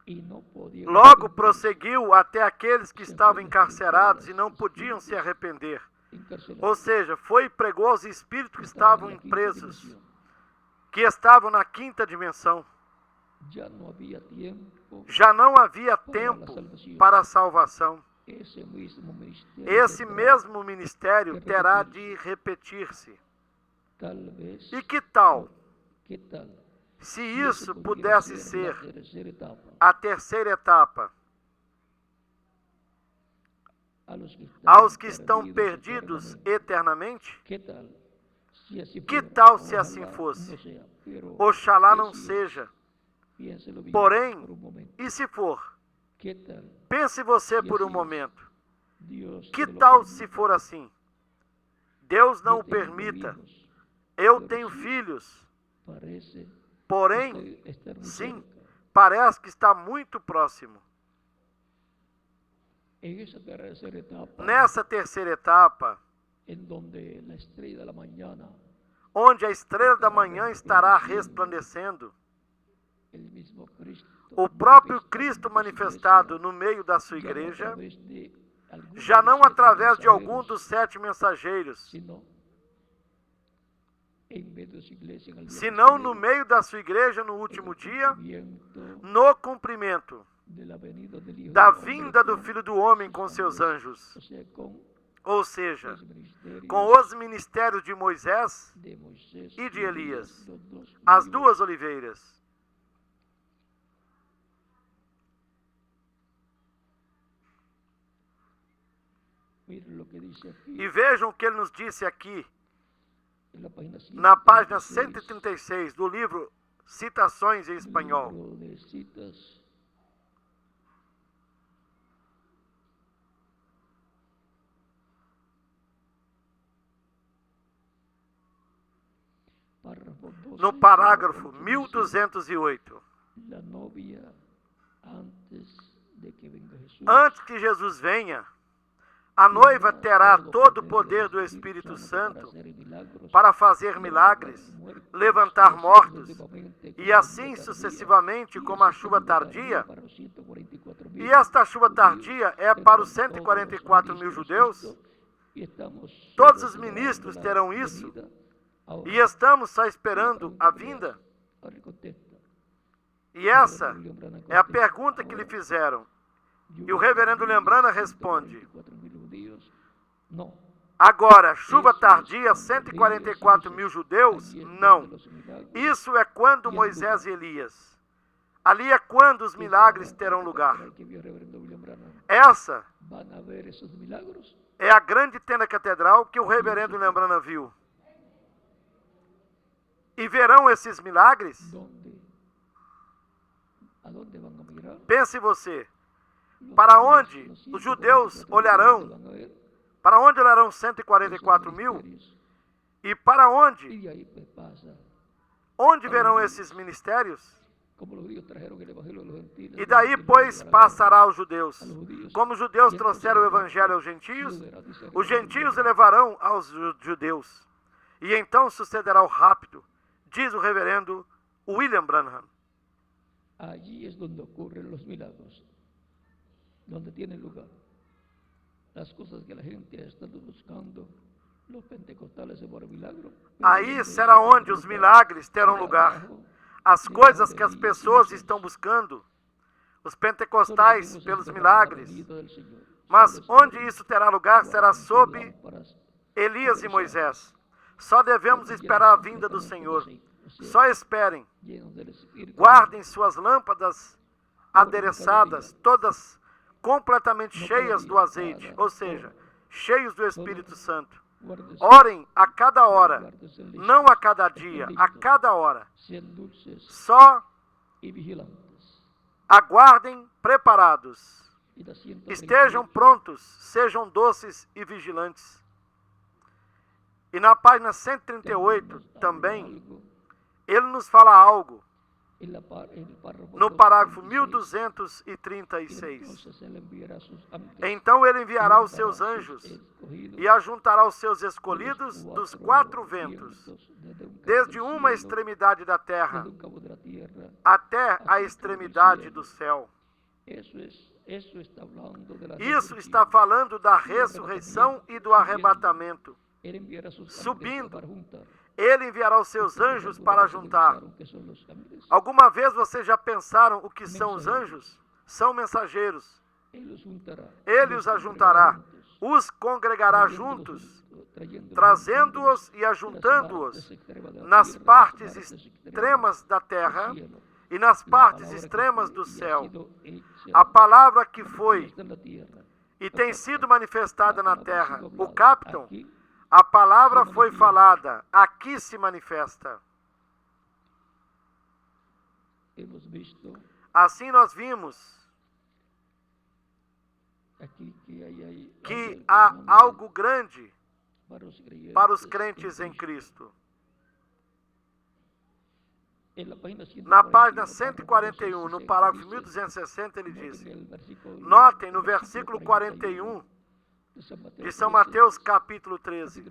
y no podían Logo arrepentirse. prosseguiu até aqueles que estavam encarcerados e não podiam se arrepender. Encarcelados. Ou seja, foi e pregou aos espíritos que estavam en la quinta presos, dimensión. que estavam na quinta dimensão. Ya no había tiempo. Já não havia tempo para a salvação. Ese mismo ministerio Esse tendrá, mesmo ministério terá de repetir-se. tal vez, E que tal ¿qué tal? se si isso pudiera pudesse ser ser la tercera etapa? a terceira etapa? Aos que Estão perdidos eternamente? ¿Qué tal? Si así Que fuera? tal se Ojalá assim no fosse? sea, pero Oxalá não piénselo- seja. piénselo bien Porém, por un momento. e se for? ¿Qué tal? Pense você Se por um assim momento. Dios Que te lo tal permite. se for assim? Deus Yo não o tengo permita. hijos, Eu pero tenho sí filhos. parece Porém, estar muy sim, cerca. parece que está muito próximo. En esa tercera etapa, Nessa terceira etapa, en donde la estrella de la mañana, onde a estrela da manhã estará resplandecendo, el mismo Cristo, o próprio manifestado Cristo en su manifestado iglesia, no meio da sua ya no igreja, através de algunos já de los não 7 através de algum mensajeros, dos 7 mensageiros, sino en medio de su iglesia en el día senão no postrero, meio da sua igreja no en el último dia, cumplimiento no cumprimento de la venida del Hijo da del Hombre vinda do con Filho do Homem sus com seus ángeles. anjos. O sea, con Ou seja, los ministerios com os ministérios de Moisés de Moisés e de y Elias, los dos as olivos. duas oliveiras. Miren lo que dice aquí E vejam o que ele nos disse aqui, en la página na página 136, 136 do livro Citações em Espanhol. libro de citas párrafo 12, no parágrafo 1208. la novia antes de que venga Jesús. Antes que Jesus venha, a noiva terá todo o poder do Espírito Santo para fazer milagres, levantar mortos, e assim sucessivamente como a chuva tardia. E esta chuva tardia é para os 144 mil judeus. Todos os ministros terão isso. E estamos só esperando a vinda. E essa é a pergunta que lhe fizeram. E o reverendo Lembrana responde: agora, chuva tardia, 144 mil judeus? Não. Isso é quando Moisés e Elias. Ali é quando os milagres terão lugar. Essa é a grande tenda catedral que o reverendo Lembrana viu. E verão esses milagres? Pense você. Para onde os judeus olharão? Para onde olharão 144 mil? E para onde? Onde verão esses ministérios? E daí, pois, passará aos judeus. Como os judeus trouxeram o evangelho aos gentios, os gentios elevarão aos judeus. E então sucederá o rápido, diz o reverendo William Branham. Allí es donde ocurren los milagros, donde tienen lugar las cosas que la gente ha estado buscando. Los pentecostales se por milagro. Aí será onde os milagres terão lugar. As coisas que as pessoas estão buscando, os pentecostais pelos milagres. Mas onde isso terá lugar será sob Elias e Moisés. Só devemos esperar a vinda do Senhor. Só esperem. Guardem suas lâmpadas adereçadas, todas completamente cheias do azeite, ou seja, cheios do Espírito Santo. Orem a cada hora, não a cada dia, a cada hora. Só aguardem preparados. Estejam prontos, sejam doces e vigilantes. E na página 138 também, ele nos fala algo. No parágrafo 1236. Então ele enviará os seus anjos e ajuntará os seus escolhidos dos 4 ventos, desde uma extremidade da terra até a extremidade do céu. Isso está falando da ressurreição e do arrebatamento. Subindo, ele enviará os seus anjos para juntar. Alguma vez vocês já pensaram o que são os anjos? São mensageiros. Ele os ajuntará, os congregará juntos, trazendo-os e ajuntando-os nas partes extremas da terra e nas partes extremas do céu. A palavra que foi e tem sido manifestada na terra, o captam, a palavra foi falada, aqui se manifesta. Assim nós vimos que há algo grande para os crentes em Cristo. Na página 141, no parágrafo 1260, ele diz: notem no versículo 41 de São Mateus, capítulo 13.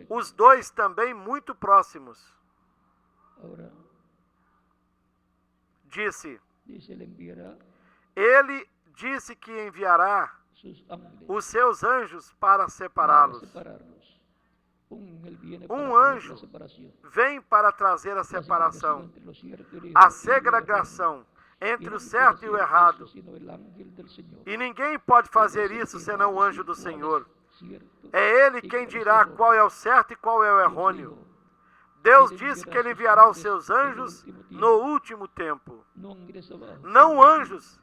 Os dois também muito próximos. Disse, ele disse que enviará os seus anjos para separá-los. Um anjo vem para trazer a separação, a segregação entre o certo e o errado. E ninguém pode fazer isso senão o anjo do Senhor. É ele quem dirá qual é o certo e qual é o errôneo. Deus disse que ele enviará os seus anjos no último tempo. Não anjos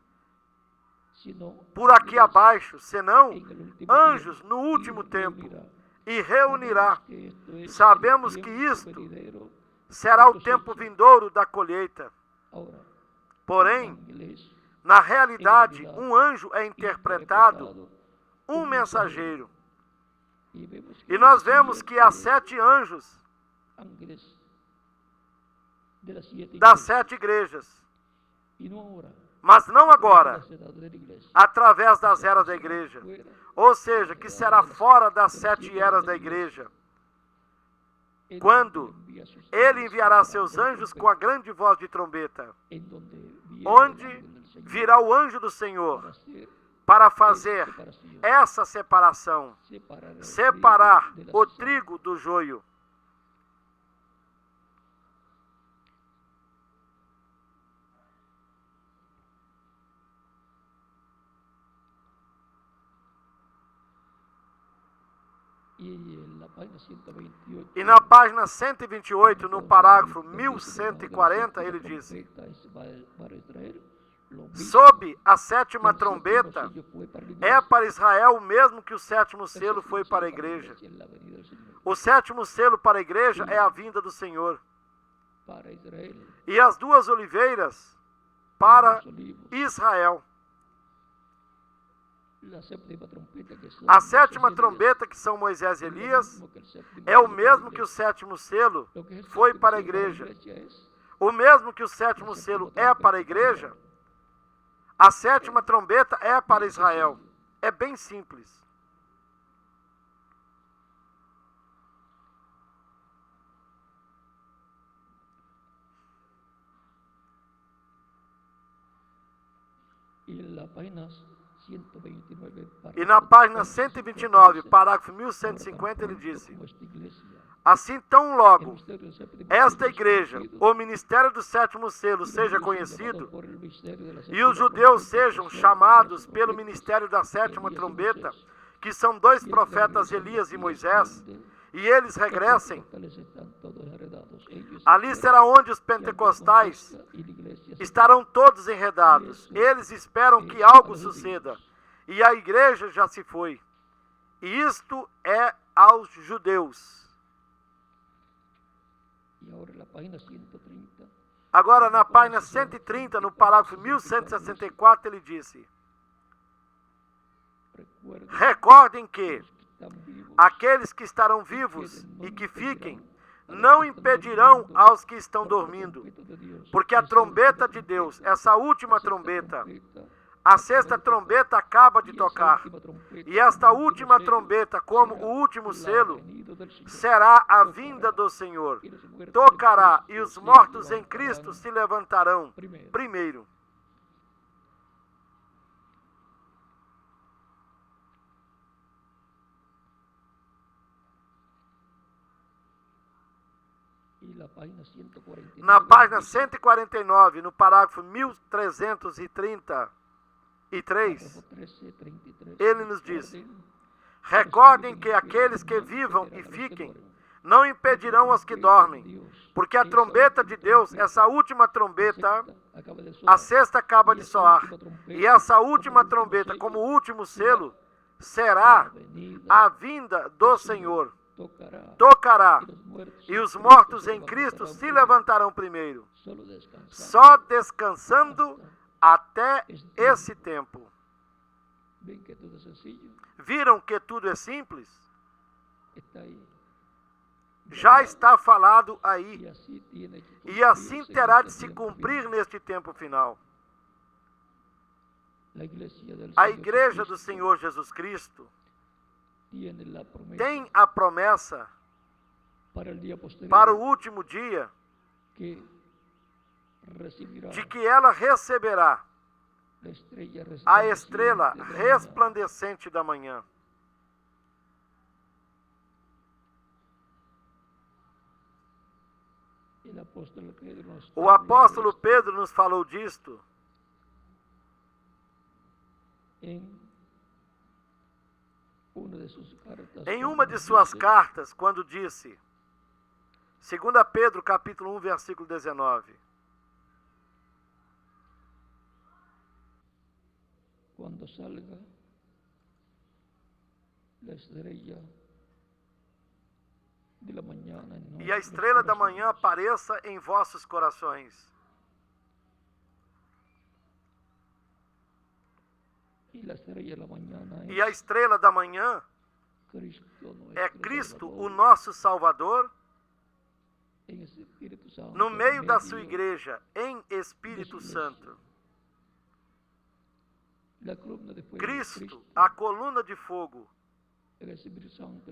por aqui abaixo, senão anjos no último tempo. E reunirá. Sabemos que isto será o tempo vindouro da colheita. Porém, na realidade, um anjo é interpretado um mensageiro. E nós vemos que há 7 anjos ángeles de las 7 das iglesias. 7 igrejas, Y no ahora, mas não agora, las edades de la iglesia. através das eras da igreja. Fuera, Ou seja, que será fora das 7 eras da igreja, él quando envía sus ele ángeles enviará con seus voz de anjos com trompeta, a grande voz de trombeta, en donde viene onde el ángel del Señor virá o anjo do Senhor para hacer para fazer separación, essa separação, separar separar el trigo de la o cizaña. trigo do joio. Y en la página 128, E na página 128, no parágrafo 1140, ele disse: para Israel, lo mismo sob a que 7ª el trombeta, séptimo sello fue para la é iglesia. para Israel o mesmo que o 7º El selo foi séptimo para a sello la igreja. iglesia es la venida del Señor. O 7º selo para a igreja é a vinda do Senhor. Para Israel, E as 2 oliveiras para los olivos. Israel. La séptima trompeta, que son A Moisés y 7ª Elías, trombeta, que são Moisés e es lo Elias, mismo que el séptimo é o sello para la mesmo que o iglesia. 7º selo Lo que es el foi séptimo para a sello para la igreja. iglesia es O mesmo que o 7º selo é para a igreja, a 7ª trombeta é para Israel. É bem simples. y en la página 129, E na página 129, parágrafo 1150, ele disse: como esta iglesia, assim tão el logo misterio del séptimo esta sello es igreja, conocido, o ministério do 7º selo y los seja judíos son conhecido, llamados por el misterio de la e séptima os judeus trompeta, sejam que son chamados los pelo profetas ministério da 7ª Elias y trombeta, Moisés. que são 2 Y el profetas, que regresen Elias de e aquí Moisés, es donde e eles los regressem. pentecostales están todos enredados. Ellos Ali esperan será onde os que algo pentecostais acontezca y la iglesia se estarão todos enredados. Eles esperam que algo suceda. E a igreja já se foi. E isto é aos judeus. Y ahora en la página 130, Agora, na página 130, no parágrafo 1164, ele disse: recuerden recordem que los que están vivos aqueles que estarão vivos e que fiquem não impedirão aos que estão dormindo, porque a trombeta de Deus, essa última trombeta, a 6ª trombeta acaba de tocar, e esta última trombeta, como o último selo, será a vinda do Senhor. Tocará e os mortos em Cristo se levantarão primeiro. Na página 149, no parágrafo 1333, ele nos diz: recordem que aqueles que vivam e fiquem não impedirão os que dormem, porque a trombeta de Deus, essa última trombeta, a 6ª acaba de soar, e essa última trombeta, como último selo, será a vinda do Senhor. Tocará, e os mortos em Cristo se levantarão primeiro, só descansando até esse tempo. Viram que tudo é simples? Já está falado aí, e assim terá de se cumprir neste tempo final. A igreja do Senhor Jesus Cristo tem a promessa para o último dia de que ela receberá a estrela resplandecente da manhã. O apóstolo Pedro nos falou disto em uma de suas cartas, quando disse, 2 Pedro capítulo 1, versículo 19, quando salga a estrela de la mañana e a estrela da manhã apareça em vossos corações. E a estrela da manhã É Cristo o nosso Salvador no meio da sua igreja, em Espírito Santo. Cristo, a coluna de fogo.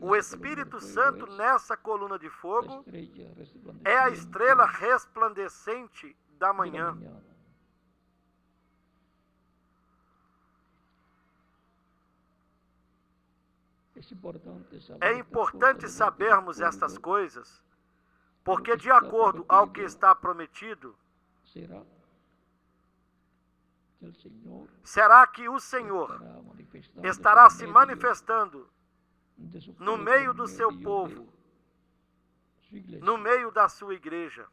O Espírito Santo nessa coluna de fogo é a estrela resplandecente da manhã. É importante sabermos estas coisas, porque de acordo ao que está prometido, será que o Senhor estará se manifestando no meio do seu povo, no meio da sua igreja.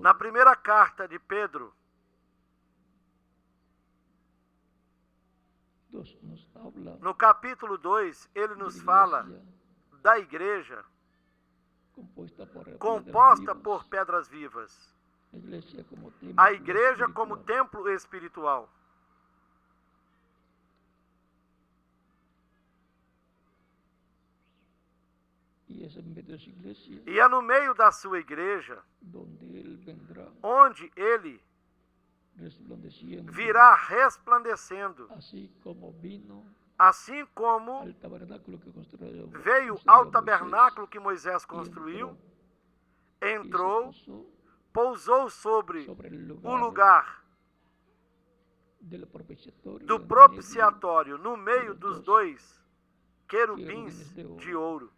Na primeira carta de Pedro, no capítulo 2, ele nos fala da igreja composta por pedras vivas. A igreja como templo espiritual. E é no meio da sua igreja onde ele virá resplandecendo, assim como veio ao tabernáculo que Moisés construiu, entrou, pousou sobre o lugar do propiciatório, no meio dos dois querubins de ouro.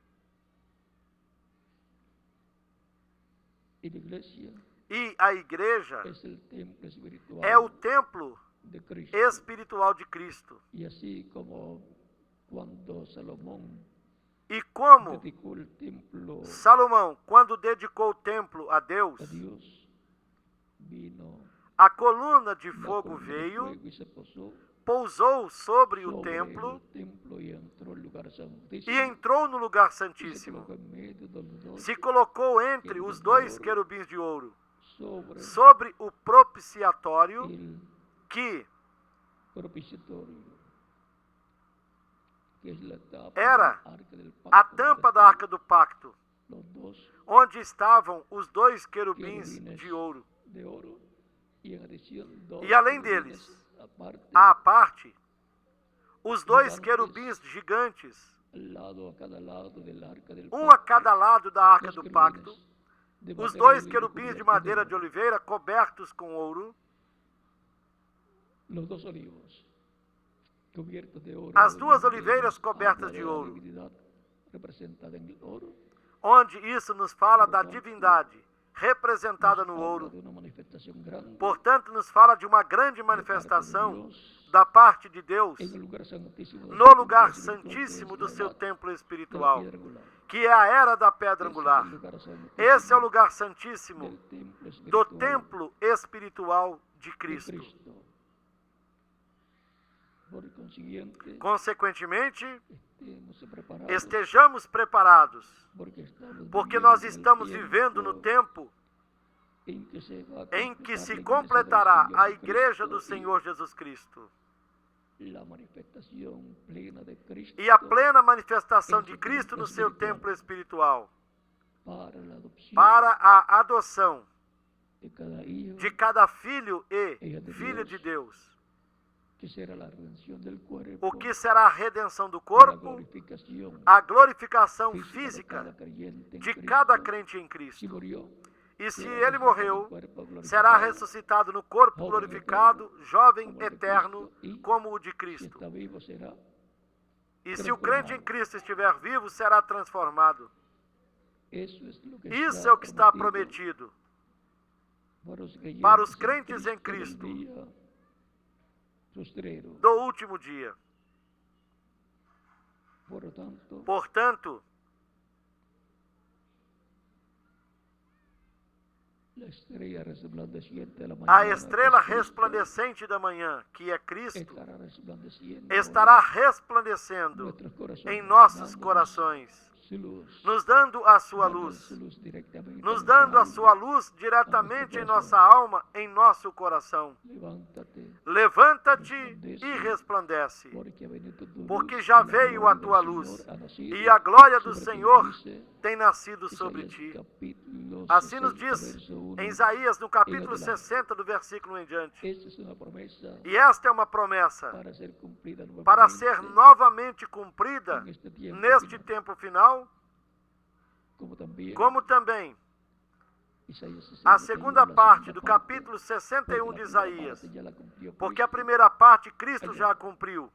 E a igreja é o templo espiritual de Cristo. E como Salomão, quando dedicou o templo a Deus, a coluna de fogo veio, pousou sobre o templo e entrou no lugar santíssimo. Se colocou entre os dois querubins de ouro, sobre o propiciatório, que era a tampa da Arca do Pacto, onde estavam os dois querubins de ouro. E além deles, à parte, os dois querubins gigantes, um a cada lado da Arca do Pacto, os dois querubins de madeira de oliveira cobertos com ouro, as duas oliveiras cobertas de ouro, onde isso nos fala da divindade representada no ouro. Portanto, nos fala de uma grande manifestação da parte de Deus no lugar santíssimo do seu templo espiritual, que é a era da pedra angular. Esse é o lugar santíssimo do templo espiritual de Cristo. Consequentemente, estejamos preparados, porque nós estamos vivendo no tempo em que se completará a igreja do Senhor Jesus Cristo. E a plena manifestação de Cristo no seu templo espiritual, para a adoção de cada filho e filha de Deus. O que será a redenção do corpo? A glorificação física de cada crente em Cristo. E se ele morreu, será ressuscitado no corpo glorificado, jovem, eterno, como o de Cristo. E se o crente em Cristo estiver vivo, será transformado. Isso é o que está prometido para os crentes em Cristo do último dia. Portanto, a estrela resplandecente da manhã, que é Cristo, estará resplandecendo em nossos corações, nos dando a sua luz, nos dando a sua luz diretamente em nossa alma, em nosso coração. levanta-te e resplandece, porque já veio a tua luz, e a glória do Senhor tem nascido sobre ti. Assim nos diz em Isaías, no capítulo 60, do versículo 1 em diante. E esta é uma promessa para ser novamente cumprida neste tempo final, como também a segunda parte do capítulo 61 de Isaías, porque a primeira parte Cristo já cumpriu.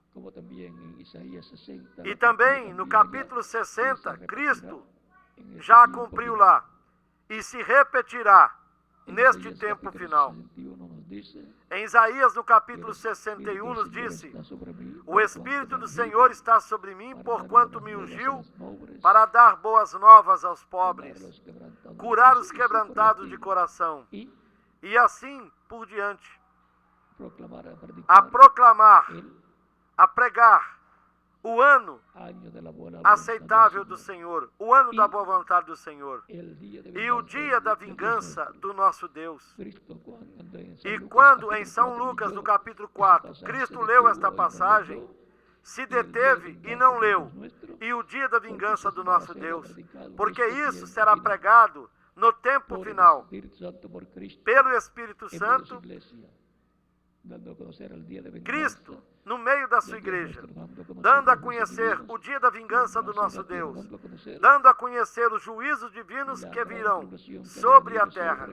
E também no capítulo 60, Cristo já cumpriu lá e se repetirá neste tempo final. Em Isaías, no capítulo 61, nos disse: o Espírito do Senhor está sobre mim, porquanto me ungiu para dar boas novas aos pobres, curar os quebrantados de coração, e assim por diante, a proclamar, a pregar o ano aceitável do Senhor, o ano da boa vontade do Senhor, e o dia da vingança do nosso Deus. E quando em São Lucas, no capítulo 4, Cristo leu esta passagem, se deteve e não leu, e o dia da vingança do nosso Deus, porque isso será pregado no tempo final, pelo Espírito Santo, Cristo, no meio da sua igreja, dando a conhecer o dia da vingança do nosso Deus, dando a conhecer os juízos divinos que virão sobre a terra,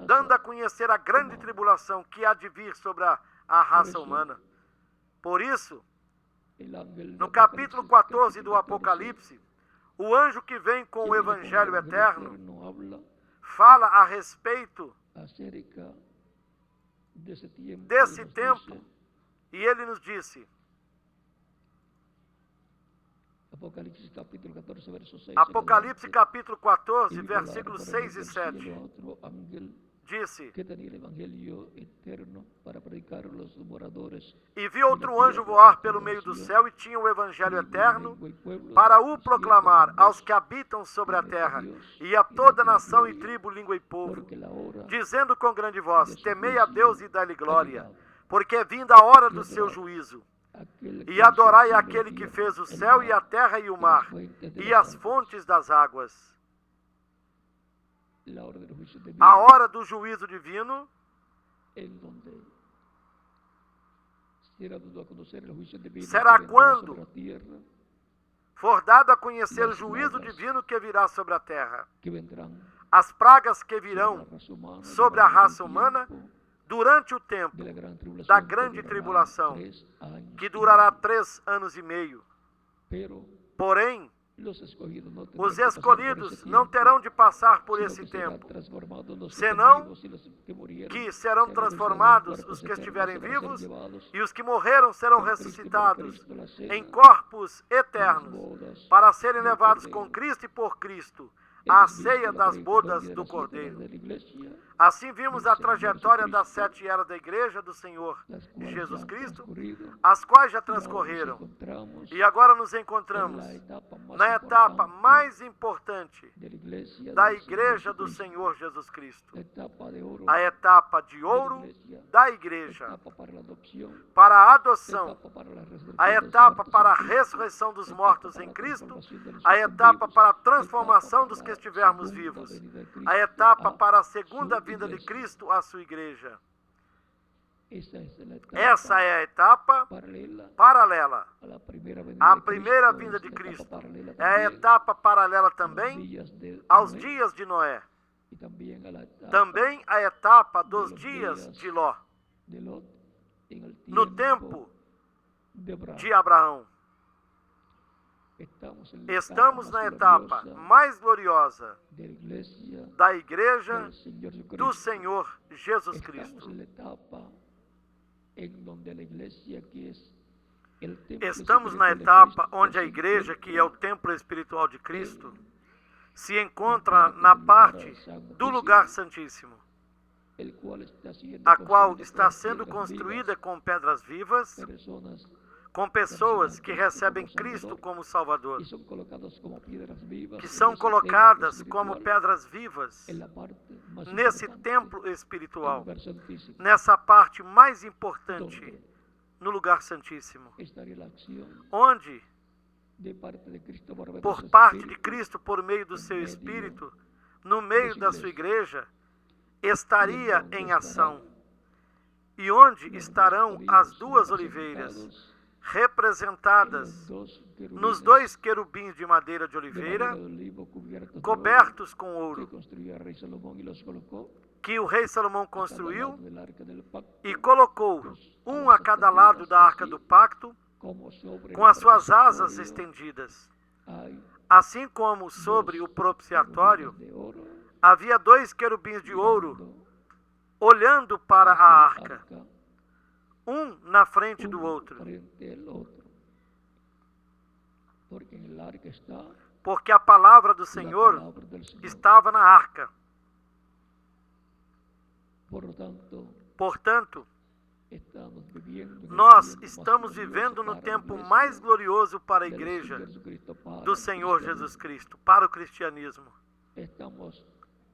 dando a conhecer a grande tribulação que há de vir sobre a raça humana. Por isso, no capítulo 14 do Apocalipse, o anjo que vem com o Evangelho eterno fala a respeito desse tempo, e ele nos disse, Apocalipse capítulo 14, versículos 6 e 7, disse: e vi outro anjo voar pelo meio do céu, e tinha o Evangelho eterno para o proclamar aos que habitam sobre a terra, e a toda nação e tribo, língua e povo, dizendo com grande voz: temei a Deus e dai-lhe glória, porque é vinda a hora do seu juízo. E adorai aquele que fez o céu e a terra e o mar, e as fontes das águas. A hora do juízo divino, será quando for dado a conhecer o juízo divino que virá sobre a terra, as pragas que virão sobre a raça humana durante o tempo da grande tribulação, que durará 3 anos e meio. Porém, os escolhidos não terão de passar por esse tempo, senão que serão transformados os que estiverem vivos, e os que morreram serão ressuscitados em corpos eternos, para serem levados com Cristo e por Cristo à ceia das bodas do Cordeiro. Assim vimos a trajetória das 7 eras da Igreja do Senhor Jesus Cristo, as quais já transcorreram, e agora nos encontramos na etapa mais importante da Igreja do Senhor Jesus Cristo, a etapa de ouro da Igreja para a adoção, a etapa para a ressurreição dos mortos em Cristo, a etapa para a transformação dos que estivermos vivos, a etapa para a segunda vinda de Cristo à sua igreja. Essa é a etapa paralela à primeira vinda de Cristo. É a etapa paralela também aos dias de Noé. Também a etapa dos dias de Ló, no tempo de Abraão. Estamos na etapa mais gloriosa da Igreja do Senhor Jesus Cristo. Estamos na etapa onde a Igreja, que é o templo espiritual de Cristo, se encontra na parte do lugar santíssimo, a qual está sendo construída com pedras vivas, com pessoas que recebem Cristo como Salvador, y son colocados como piedras vivas que en são ese colocadas templo como espiritual, pedras vivas en la parte más nesse importante, templo el espiritual, lugar santísimo, nessa parte mais importante, donde no lugar santíssimo, estaría la acción onde, de parte de Cristo por medio de por su parte de Espíritu, Cristo, por meio do em seu meio Espírito, no meio da da sua sua igreja, igreja, estaria onde em estará ação. E onde los estarão dos as olivos duas oliveiras representados representadas en los dos nos querubines dois querubins de madeira de de oliveira, madera de olivo cubiertos de oro, cobertos com que ouro, construyó el rey Salomón y los colocó que o rei Salomão a cada lado construiu del arca del pacto, e colocou um a cada lado da arca do pacto, como sobre com el as suas asas propiciatorio estendidas. hay Assim como sobre o propiciatório querubines de oro havia dois querubins de ouro mirando olhando para hacia a el arca, arca, um na frente do uno outro, frente al otro, porque en el arca está porque a palavra do la Senhor palabra del Señor. estava na arca. Por lo tanto, Portanto, estamos viviendo en el nós tiempo más estamos glorioso vivendo no para la tempo iglesia mais glorioso para a del igreja Señor Jesucristo, para do el Senhor cristianismo. Jesus Cristo, para o cristianismo. Estamos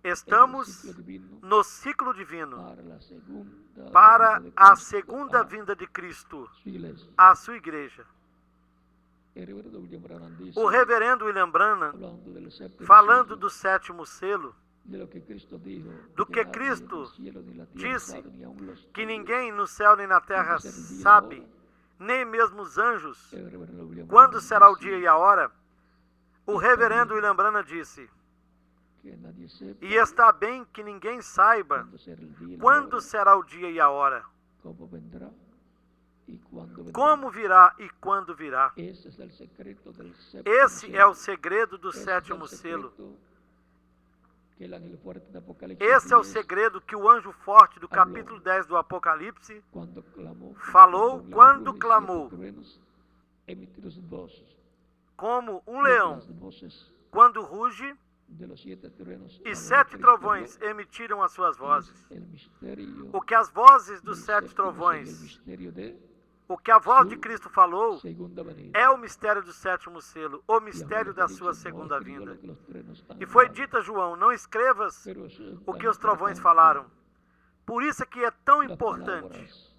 Estamos en el ciclo divino no ciclo divino para la segunda para venida de a Cristo segunda a vinda de Cristo, su iglesia. à sua igreja. El reverendo William Branham dice, O reverendo William Branham, hablando del séptimo falando sello, do sétimo selo, de lo que Cristo dijo, do que nadie Cristo en el cielo ni la tierra disse sabe, ni aun los que ángeles. ninguém no céu nem na terra Quando será o dia e a sabe, hora, nem mesmo os anjos, el reverendo William quando Branham será o dice dia e a hora. O reverendo William Branham disse, que nadie sepa e está bem que ninguém saiba cuándo será el día y la quando hora, será o dia e a hora, cómo vendrá y cuándo vendrá. como virá e quando virá. Ese es el secreto del séptimo Esse sello. é o segredo do Ese es el sétimo selo. secreto que el ángel fuerte de Apocalipsis Esse é o 10, segredo que o anjo forte do Falou. capítulo 10 do Apocalipse cuando clamó, falou como un quando león ruge, clamou, 7 truenos, emitir os voces. como um Las leão voces quando ruge, de los 7 truenos e habló 7 Cristo trovões habló. emitiram as suas vozes. Es el misterio O que as vozes dos del 7 séptimo sello, el trovões, misterio de o que a voz de Cristo falou, segunda venida. é o mistério do sétimo selo, o Y mistério Apocalipsis da dice, sua no segunda escribió vinda. lo que los truenos han E foi hablado, dito a João, não escrevas pero eso es o tan que os trovões importante, falaram. Por isso é que é tão las importante palabras,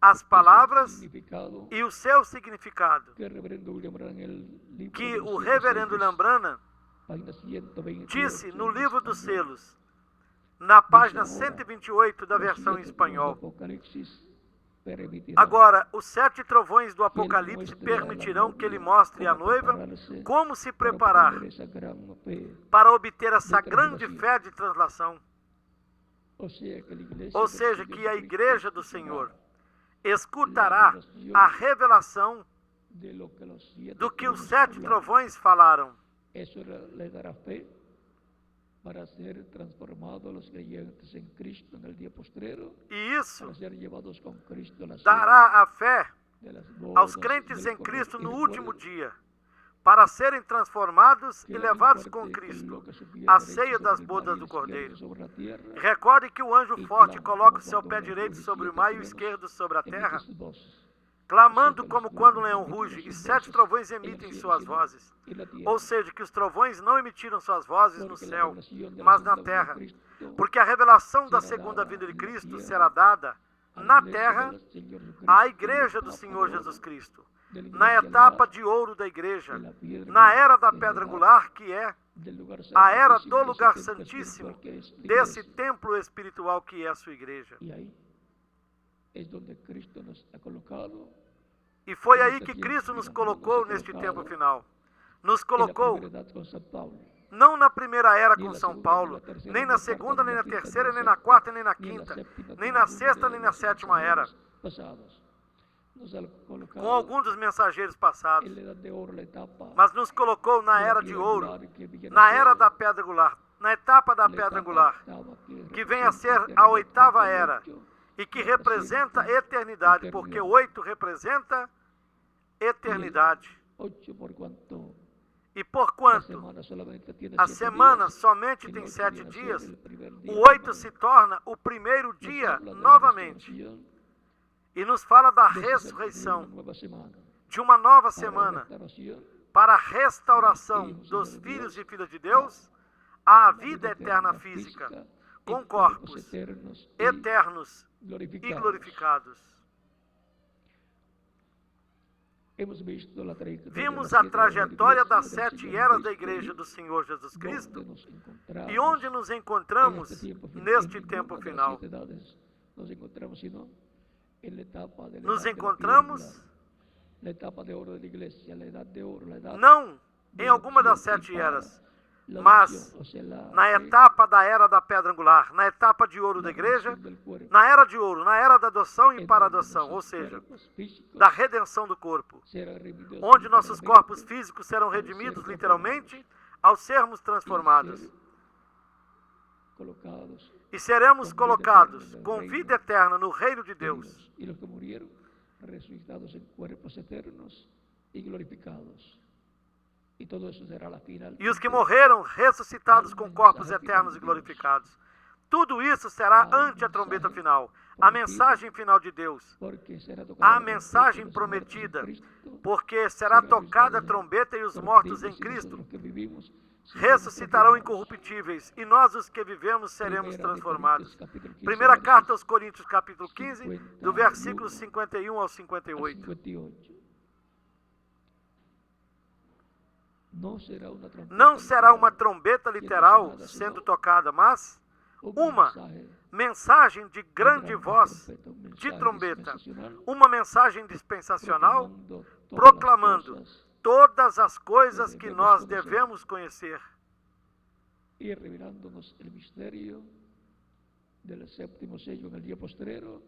as y su palavras significado, e o seu significado, que el reverendo William Branham, el libro que de los o 7 reverendo sellos, Lambrana página 128, disse no en livro dos español, selos, na página Diz agora, 128 da los versão em 7 truenos do espanhol. Apocalipsis permitirán Agora, os 7 trovões do que ele Apocalipse mostre a la permitirão que ele novia mostre à como noiva prepararse como se para preparar obtener esa gran fe. para obter essa de grande translação. fé de translação. O sea, que la iglesia Ou del seja, Señor que a Jesucristo igreja do escuchará Senhor escutará a revelação de lo que los 7 do que os truenos 7 hablaron. trovões falaram. Eso le dará fe para ser transformados los creyentes en Cristo en el día postrero, E isso para ser llevados con Cristo a la dará a fé de las aos bodas crentes del em Cristo Cordero. no Y último recuerde dia, para serem transformados que e el levados ángel com fuerte Cristo coloca su pie à derecho ceia sobre das el mar bodas y do el izquierdo Cordeiro. sobre la tierra, Recorde que o anjo e forte clama coloca o como seu quando pé o leão direito ruge, sobre o 7 mar e o truenos esquerdo sobre a emite terra, sus voces. clamando Assim como que os quando o truenos leão emitem ruge, suas e 7 vozes, trovões el emitem cielo suas se vozes. y la tierra, Ou seja, que os trovões não emitiram suas vozes no porque la céu, revelación de la mas na segunda venida de terra. Cristo Porque a revelação da será segunda dada vinda de na Cristo terra, será dada a na iglesia terra del Señor Jesucristo, à en la igreja do etapa Senhor de oro, Jesus Cristo, de la na iglesia etapa angular, de ouro da igreja, de la piedra na era da de pedra Jehová, angular, que é del lugar a era santísimo, do desse lugar templo santíssimo, espiritual que es la desse iglesia. templo espiritual que é a sua igreja. Y ahí es donde Cristo nos ha colocado E foi aí que Cristo nos colocou neste tempo final. Nos en la colocou primera edad con San Pablo, não na primeira era ni en com la São segunda, Paulo, ni en la tercera, nem ni na en la segunda, cuarta, nem ni na en la quinta, terceira, ni nem en na la quarta, nem na ni en la quinta, séptima, nem con na algunos sexta, de nem na los sétima era, mensajeros pasados. Nos ha colocado com algum dos mensageiros passados, en la edad de oro, la etapa mas nos colocou na de la era de piedra ouro, angular, que viene a na ser era da pedra angular, na etapa da la pedra etapa angular, octava, que vem a ser representa a el oitava ocho, era, e que representa a eternidade, porque o 8 representa eternidade. 8 por cuanto E por la quanto semana solamente tiene a 7 semana días, somente el tem 8 7 viene a ser dias, el primer día o de 8 semana. se torna o primeiro Nos dia habla de la novamente. restauración E nos fala da de una ressurreição, nueva semana, de uma nova para semana, restauración, para a restauração dos filhos e filhas de Deus à vida eterna física, com en corpos eternos eternos e glorificados. glorificados. Hemos visto la trayectoria Vimos de a las 7 trajetória das eras del 7 Señor eras da Jesucristo, Igreja do Senhor Jesus Cristo donde nos encontramos e onde nos encontramos neste tempo en final. ninguna de las 7 edades nos encontramos, sino en la etapa de la Nos edad de la piedra encontramos angular, la etapa de oro de la iglesia, la edad de oro, la edad não de em alguma das unción y 7 para eras, la mas unción, o sea, la na fe, etapa da era da pedra angular, na etapa de ouro da la igreja, redención del cuerpo, na era de ouro, na era da adoção e en para a donde adoção, ou nuestros seja, cuerpos físicos da redenção do corpo, serán redimidos onde nossos corpos literalmente físicos serão al ser redimidos transformados literalmente ao sermos y transformados. ser colocados E seremos con vida colocados eterna en el com reino vida eterna no reino de de Deus. Dios. Y los que murieron resucitados en cuerpos eternos y glorificados. Y todo eso será la final. E os que morreram ressuscitados com corpos eternos e glorificados. Tudo isso será ante a trombeta final, a mensagem final de Deus, Porque será tocada a la trompeta mensagem de los muertos en prometida, Cristo, porque será tocada a trombeta e os mortos em corruptibles, y Cristo nosotros que vivimos seremos ressuscitarão transformados. incorruptíveis, e nós os que vivemos seremos Primera de transformados. Corintios, capítulo 15, Primeira versos carta aos Coríntios, capítulo 15, do 51 versículo 51 ao al 58. 58. Não será uma trombeta literal sendo tocada, mas uma mensagem de grande voz de trombeta, uma mensagem dispensacional proclamando todas as coisas que nós devemos conhecer. E revelando-nos o mistério do sétimo sello no dia postrero,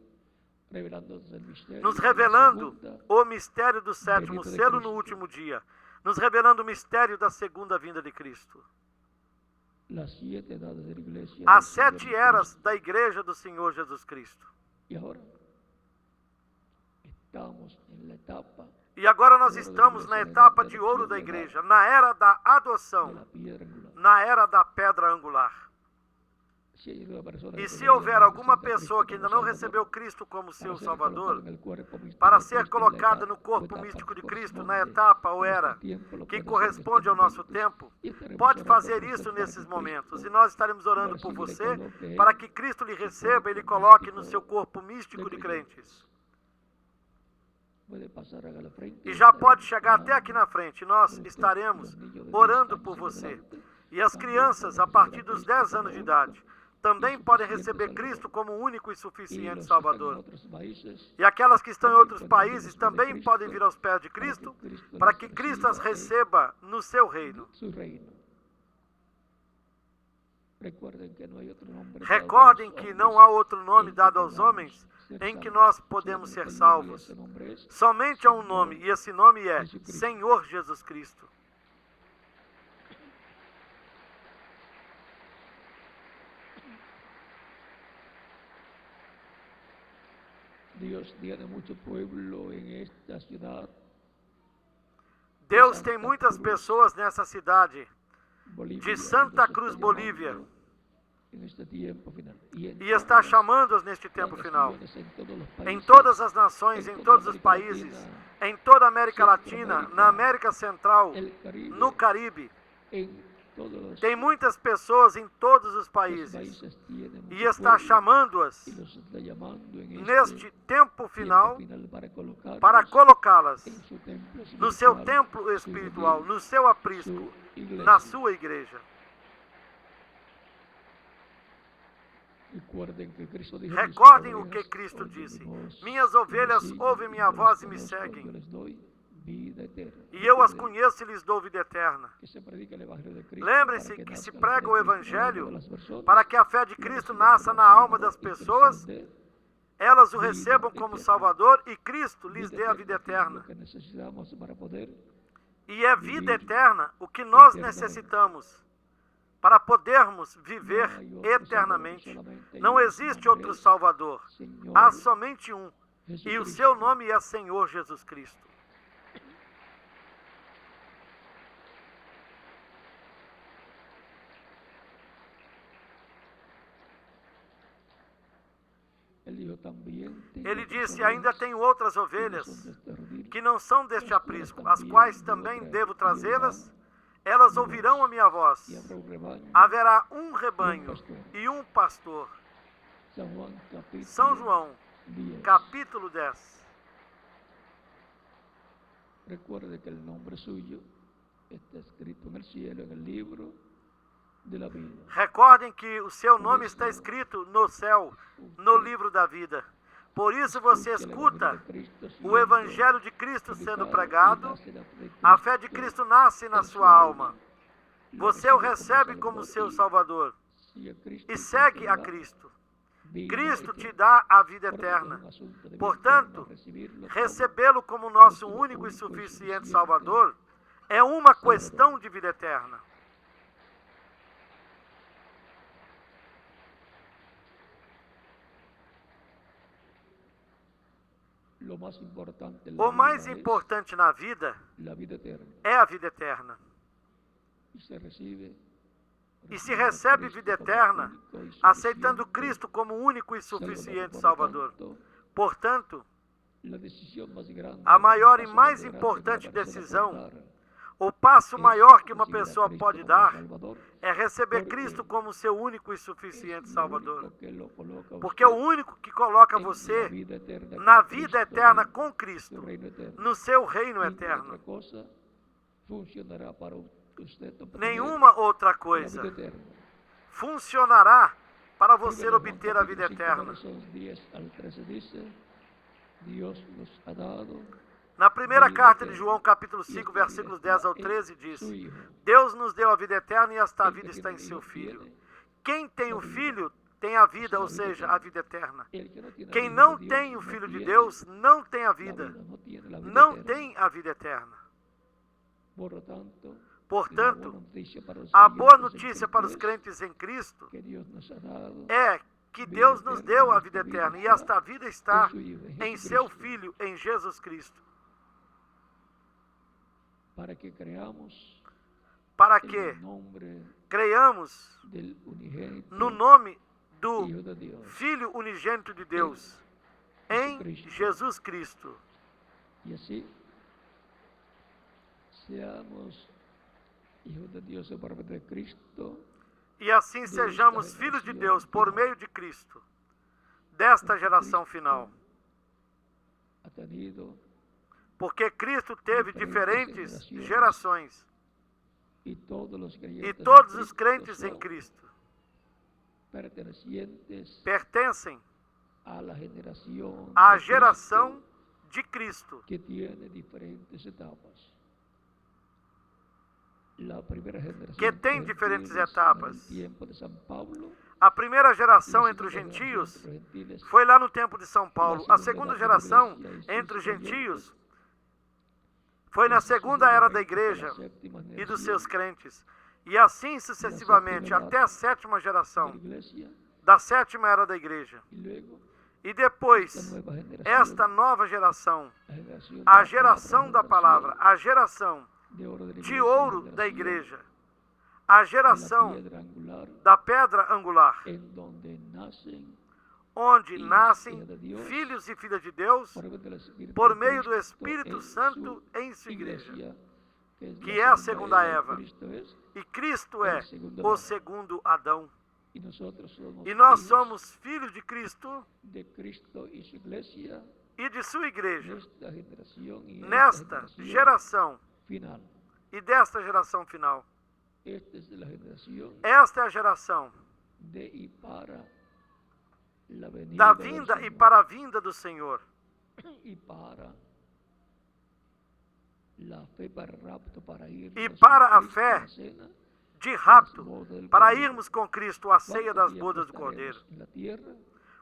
nos revelando o mistério do sétimo selo no último dia, nos revelando o mistério da segunda vinda de Cristo. As 7 eras da Igreja do Senhor Jesus Cristo. E agora nós estamos na etapa de ouro da Igreja, na era da adoção, na era da pedra angular. E se houver alguma pessoa que ainda não recebeu Cristo como seu Salvador, para ser colocada no corpo místico de Cristo, na etapa ou era que corresponde ao nosso tempo, pode fazer isso nesses momentos. E nós estaremos orando por você, para que Cristo lhe receba e lhe coloque no seu corpo místico de crentes. E já pode chegar até aqui na frente, nós estaremos orando por você. E as crianças, a partir dos 10 anos de idade, também podem receber Cristo como o único e suficiente Salvador. E aquelas que estão em outros países também podem vir aos pés de Cristo, para que Cristo as receba no seu reino. Recordem que não há outro nome dado aos homens em que nós podemos ser salvos. Somente há um nome, e esse nome é Senhor Jesus Cristo. Deus tem muitas pessoas nessa cidade de Santa Cruz, Bolívia, e está chamando-as neste tempo final. Em todas as nações, em todos os países, em toda a América Latina, na América Central, no Caribe. Tem muitas pessoas em todos os países e está chamando-as neste tempo final para colocá-las no seu templo espiritual, no seu aprisco, na sua igreja. Recordem o que Cristo disse: minhas ovelhas ouvem minha voz e me seguem. E eu as conheço e lhes dou vida eterna. Lembrem-se que se prega o Evangelho para que a fé de Cristo nasça na alma das pessoas, elas o recebam como Salvador e Cristo lhes dê a vida eterna. E é vida eterna o que nós necessitamos para podermos viver eternamente. Não existe outro Salvador, há somente um, e o seu nome é Senhor Jesus Cristo. yo también tengo Ele disse: otras ainda ovejas tenho outras que no ovelhas son de este redil, que não são deste las cuales aprisco, as también quais debo também traer, devo y trazê-las. oirán Elas mi ouvirão a voz, minha voz. y habrá un rebaño. Haverá um rebanho e um pastor. San Juan capítulo São João, 10. capítulo 10. Recuerde que el nombre suyo está escrito en el cielo, en el libro de la vida. Recordem que o seu nome está escrito no céu, no livro da vida. Por isso você escuta o Evangelho de Cristo sendo pregado, a fé de Cristo nasce na sua alma. Você o recebe como seu Salvador e segue a Cristo. Cristo te dá a vida eterna. Portanto, recebê-lo como nosso único e suficiente Salvador é uma questão de vida eterna. O mais importante na vida é a vida eterna. E se recebe vida eterna aceitando Cristo como único e suficiente Salvador. Portanto, a maior e mais importante decisão, o passo maior que uma pessoa pode dar, é receber Cristo como seu único e suficiente Salvador. Porque é o único que coloca você na vida eterna com Cristo, no seu reino eterno. Nenhuma outra coisa funcionará para você obter a vida eterna. Na primeira carta de João, capítulo 5, versículos 10 ao 13, diz: Deus nos deu a vida eterna e esta vida está em seu Filho. Quem tem o Filho tem a vida, ou seja, a vida eterna. Quem não tem o Filho de Deus não tem a vida, não tem a vida eterna. Portanto, a boa notícia para os crentes em Cristo é que Deus nos deu a vida eterna e esta vida está em seu Filho, em Jesus Cristo. Para que creiamos no nome do Filho unigênito de Deus, em Jesus Cristo. E assim, seamos hijos de Deus por meio de Cristo. E assim sejamos filhos de Deus por meio de Cristo, desta geração final. Porque Cristo teve diferentes gerações. E todos os crentes em Cristo pertencem à geração de Cristo, que tem diferentes etapas. A primeira geração entre os gentios foi lá no tempo de São Paulo. A segunda geração entre os gentios foi na segunda era da igreja e dos seus crentes. E assim sucessivamente, até a sétima geração da sétima era da igreja. E depois, esta nova geração, a geração da palavra, a geração de ouro da igreja, a geração da pedra angular, onde nascem filhos e filhas de Deus por meio do Espírito Santo em sua igreja, que é a segunda Eva, e Cristo é o segundo Adão. E nós somos filhos de Cristo e de sua igreja, nesta geração e desta geração final. Esta é a geração da vinda e para a vinda do Senhor. E para a fé de rapto, para irmos com Cristo à ceia das bodas do Cordeiro.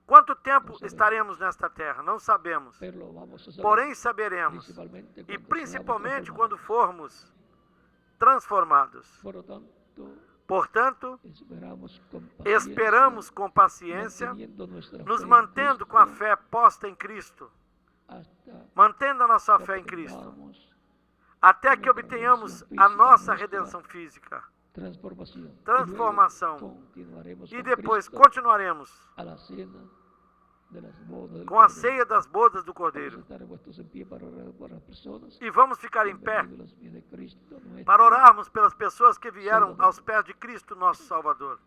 Quanto tempo estaremos nesta terra? Não sabemos. Porém, saberemos. E principalmente quando formos transformados. Portanto, esperamos com paciência, nos mantendo com a fé posta em Cristo, mantendo a nossa fé em Cristo, até que obtenhamos a nossa redenção física, transformação, e depois continuaremos de las bodas del com a Cordero. ceia das bodas do Vamos a Cordeiro. estar puestos en pie para orar por las personas E vamos ficar que em han pé venido a los pies de Cristo nuestro. para orarmos pelas pessoas que vieram aos pés de Cristo, nosso Salvador.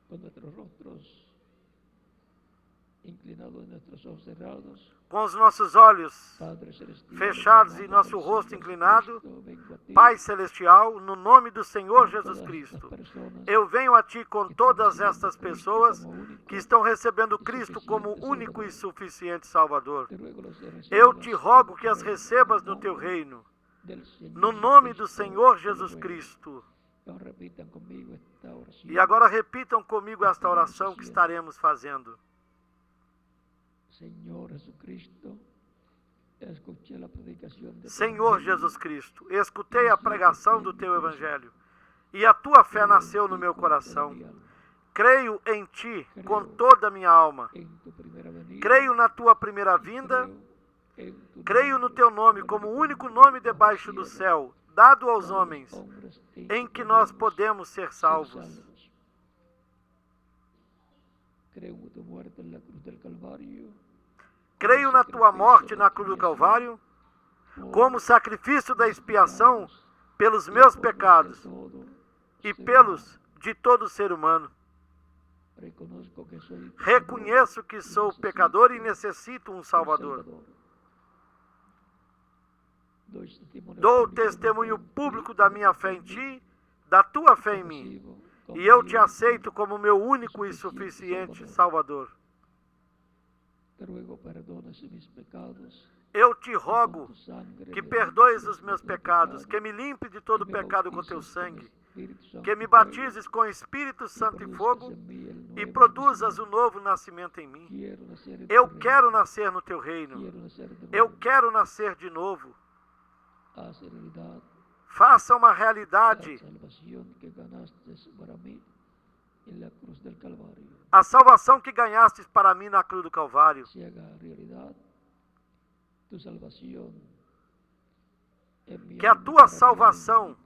Con nuestros rostros inclinados, nuestros ojos cerrados, Com os nossos olhos Padre Celestial, fechados e en nosso el nombre rosto del Señor inclinado, Jesucristo, vengo a ti Pai Celestial, no nome do Senhor con Jesus todas Cristo, estas personas eu venho a Ti com que todas están estas recibiendo pessoas Cristo como único que estão recebendo e Cristo suficiente como único e Salvador. suficiente Salvador. Te ruego los recibas Eu te rogo en que as tu reino, recebas en no el Teu nombre reino, del Señor no nome do Jesucristo, Senhor te lo Jesus ruego. Cristo. Então repitam comigo esta oração. E agora repitam comigo esta oração que estaremos fazendo. Senhor Jesucristo, escuché a predicação de tu Senhor evangelho, Jesus Cristo, escutei a pregação do Teu Evangelho e a Tua fé nasceu no meu coração. Creio em Ti com toda a minha alma. em tu primeira venida, Creio na Tua primeira vinda. em tu Creio no nome, Teu nome como o único nome debaixo do céu, dado aos homens, hombres em que nós podemos ser ser salvos. Creo en tu muerte en la cruz del Calvario, Creio na Tua morte na cruz do Calvário, como sacrifício da expiação pelos meus pecados e pelos de todo ser humano. Reconheço que sou pecador e necessito um Salvador. Dou testemunho público da minha fé em Ti, da Tua fé em mim, e eu Te aceito como meu único e suficiente Salvador. Eu Te rogo que perdoes os meus pecados, que me limpe de todo pecado com Teu sangue, que me batizes com Espírito Santo e fogo e produzas o novo nascimento em mim. Eu quero nascer no Teu reino. Eu quero nascer de novo. Faça uma realidade a salvação que ganhastes para mim na cruz do Calvário. Que a Tua salvação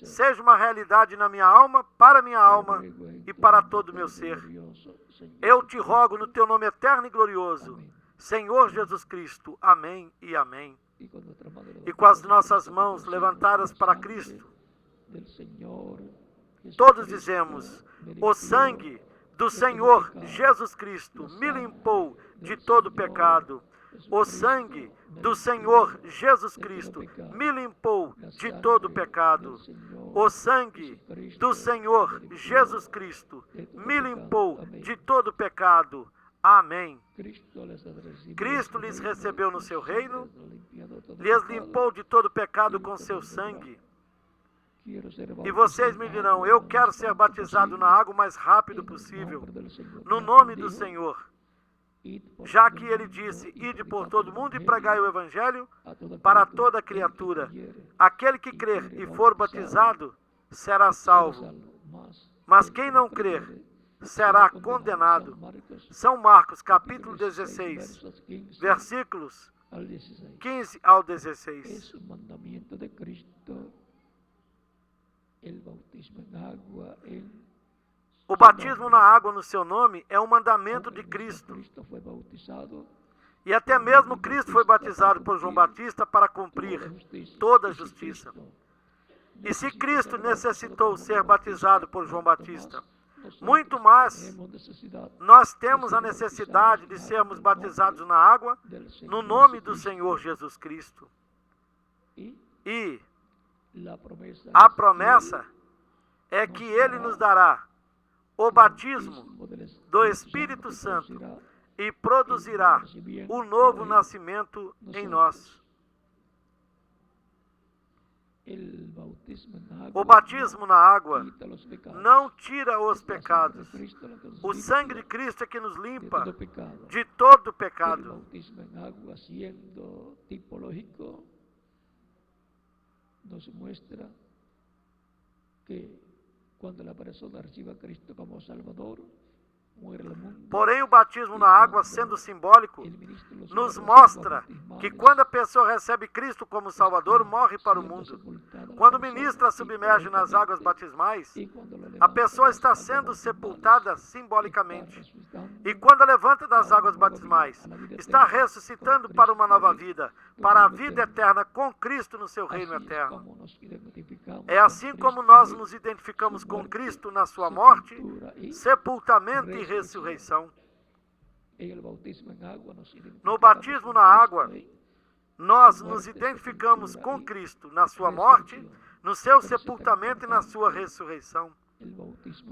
seja uma realidade na minha alma, para minha alma e para todo o meu ser. Eu Te rogo no Teu nome eterno e glorioso, Senhor Jesus Cristo. Amém e amém. E com as nossas mãos levantadas para Cristo, todos dizemos: o sangue do Senhor Jesus Cristo me limpou de todo pecado. O sangue do Senhor Jesus Cristo me limpou de todo pecado. O sangue do Senhor Jesus Cristo me limpou de todo pecado. Amém. Cristo lhes recebeu no seu reino, lhes limpou de todo pecado com seu sangue. E vocês me dirão: eu quero ser batizado na água o mais rápido possível, no nome do Senhor. Já que Ele disse: ide por todo mundo e pregai o Evangelho para toda criatura. Aquele que crer e for batizado será salvo, mas quem não crer será condenado. São Marcos, capítulo 16, versículos 15 ao 16. O batismo na água no seu nome é um mandamento de Cristo. E até mesmo Cristo foi batizado por João Batista para cumprir toda a justiça. E se Cristo necessitou ser batizado por João Batista, muito mais nós temos a necessidade de sermos batizados na água no nome do Senhor Jesus Cristo. E a promessa é que Ele nos dará o batismo do Espírito Santo e produzirá o novo nascimento em nós. O batismo na água não tira os pecados. O sangue de Cristo é que nos limpa de todo pecado. Nos muestra que cuando la persona reciba a Cristo como Salvador, Porém, o batismo na água, sendo simbólico, nos mostra que quando a pessoa recebe Cristo como Salvador, morre para o mundo. Quando o ministro a submerge nas águas batismais, a pessoa está sendo sepultada simbolicamente. E quando a levanta das águas batismais, está ressuscitando para uma nova vida, para a vida eterna com Cristo no seu reino eterno. É assim como nós nos identificamos com Cristo na sua morte, sepultamento e ressurreição. No batismo na água, nós nos identificamos com Cristo na sua morte, no seu sepultamento e na sua ressurreição.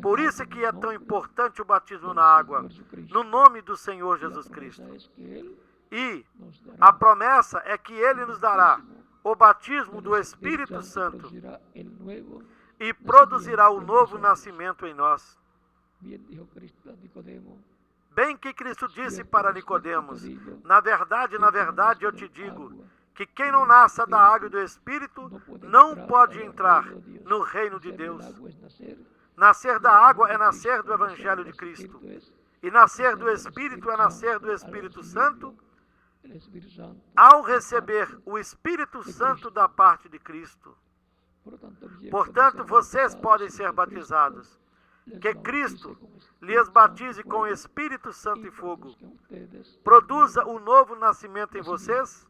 Por isso é que é tão importante o batismo na água, no nome do Senhor Jesus Cristo. E a promessa é que Ele nos dará o batismo do Espírito Santo e produzirá o novo nascimento em nós. Bem que Cristo disse para Nicodemos: na verdade, eu te digo, que quem não nasça da água e do Espírito não pode entrar no reino de Deus. Nascer da água é nascer do Evangelho de Cristo. E nascer do Espírito é nascer do Espírito Santo, ao receber o Espírito Santo da parte de Cristo. Portanto, vocês podem ser batizados. Que Cristo lhes batize com Espírito Santo e fogo, produza o novo nascimento em vocês,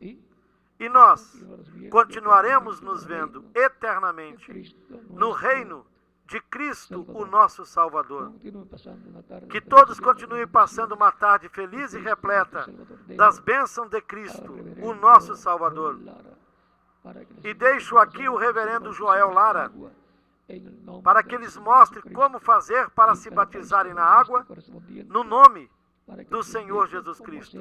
e nós continuaremos nos vendo eternamente no reino de Cristo, o nosso Salvador. Que todos continuem passando uma tarde feliz e repleta das bênçãos de Cristo, o nosso Salvador. E deixo aqui o reverendo Joel Lara, para que eles mostrem como fazer para se batizarem na água, no nome do Senhor Jesus Cristo.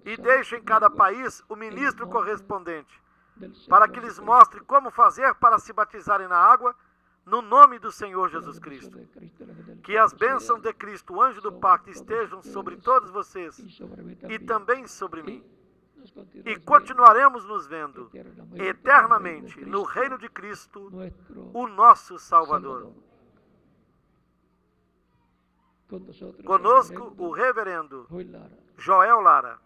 E deixo em cada país o ministro correspondente, para que eles mostrem como fazer para se batizarem na água, no nome do Senhor Jesus Cristo. Que as bênçãos de Cristo, o anjo do pacto, estejam sobre todos vocês e também sobre mim. E continuaremos nos vendo eternamente no reino de Cristo, o nosso Salvador. Conosco, o reverendo Joel Lara.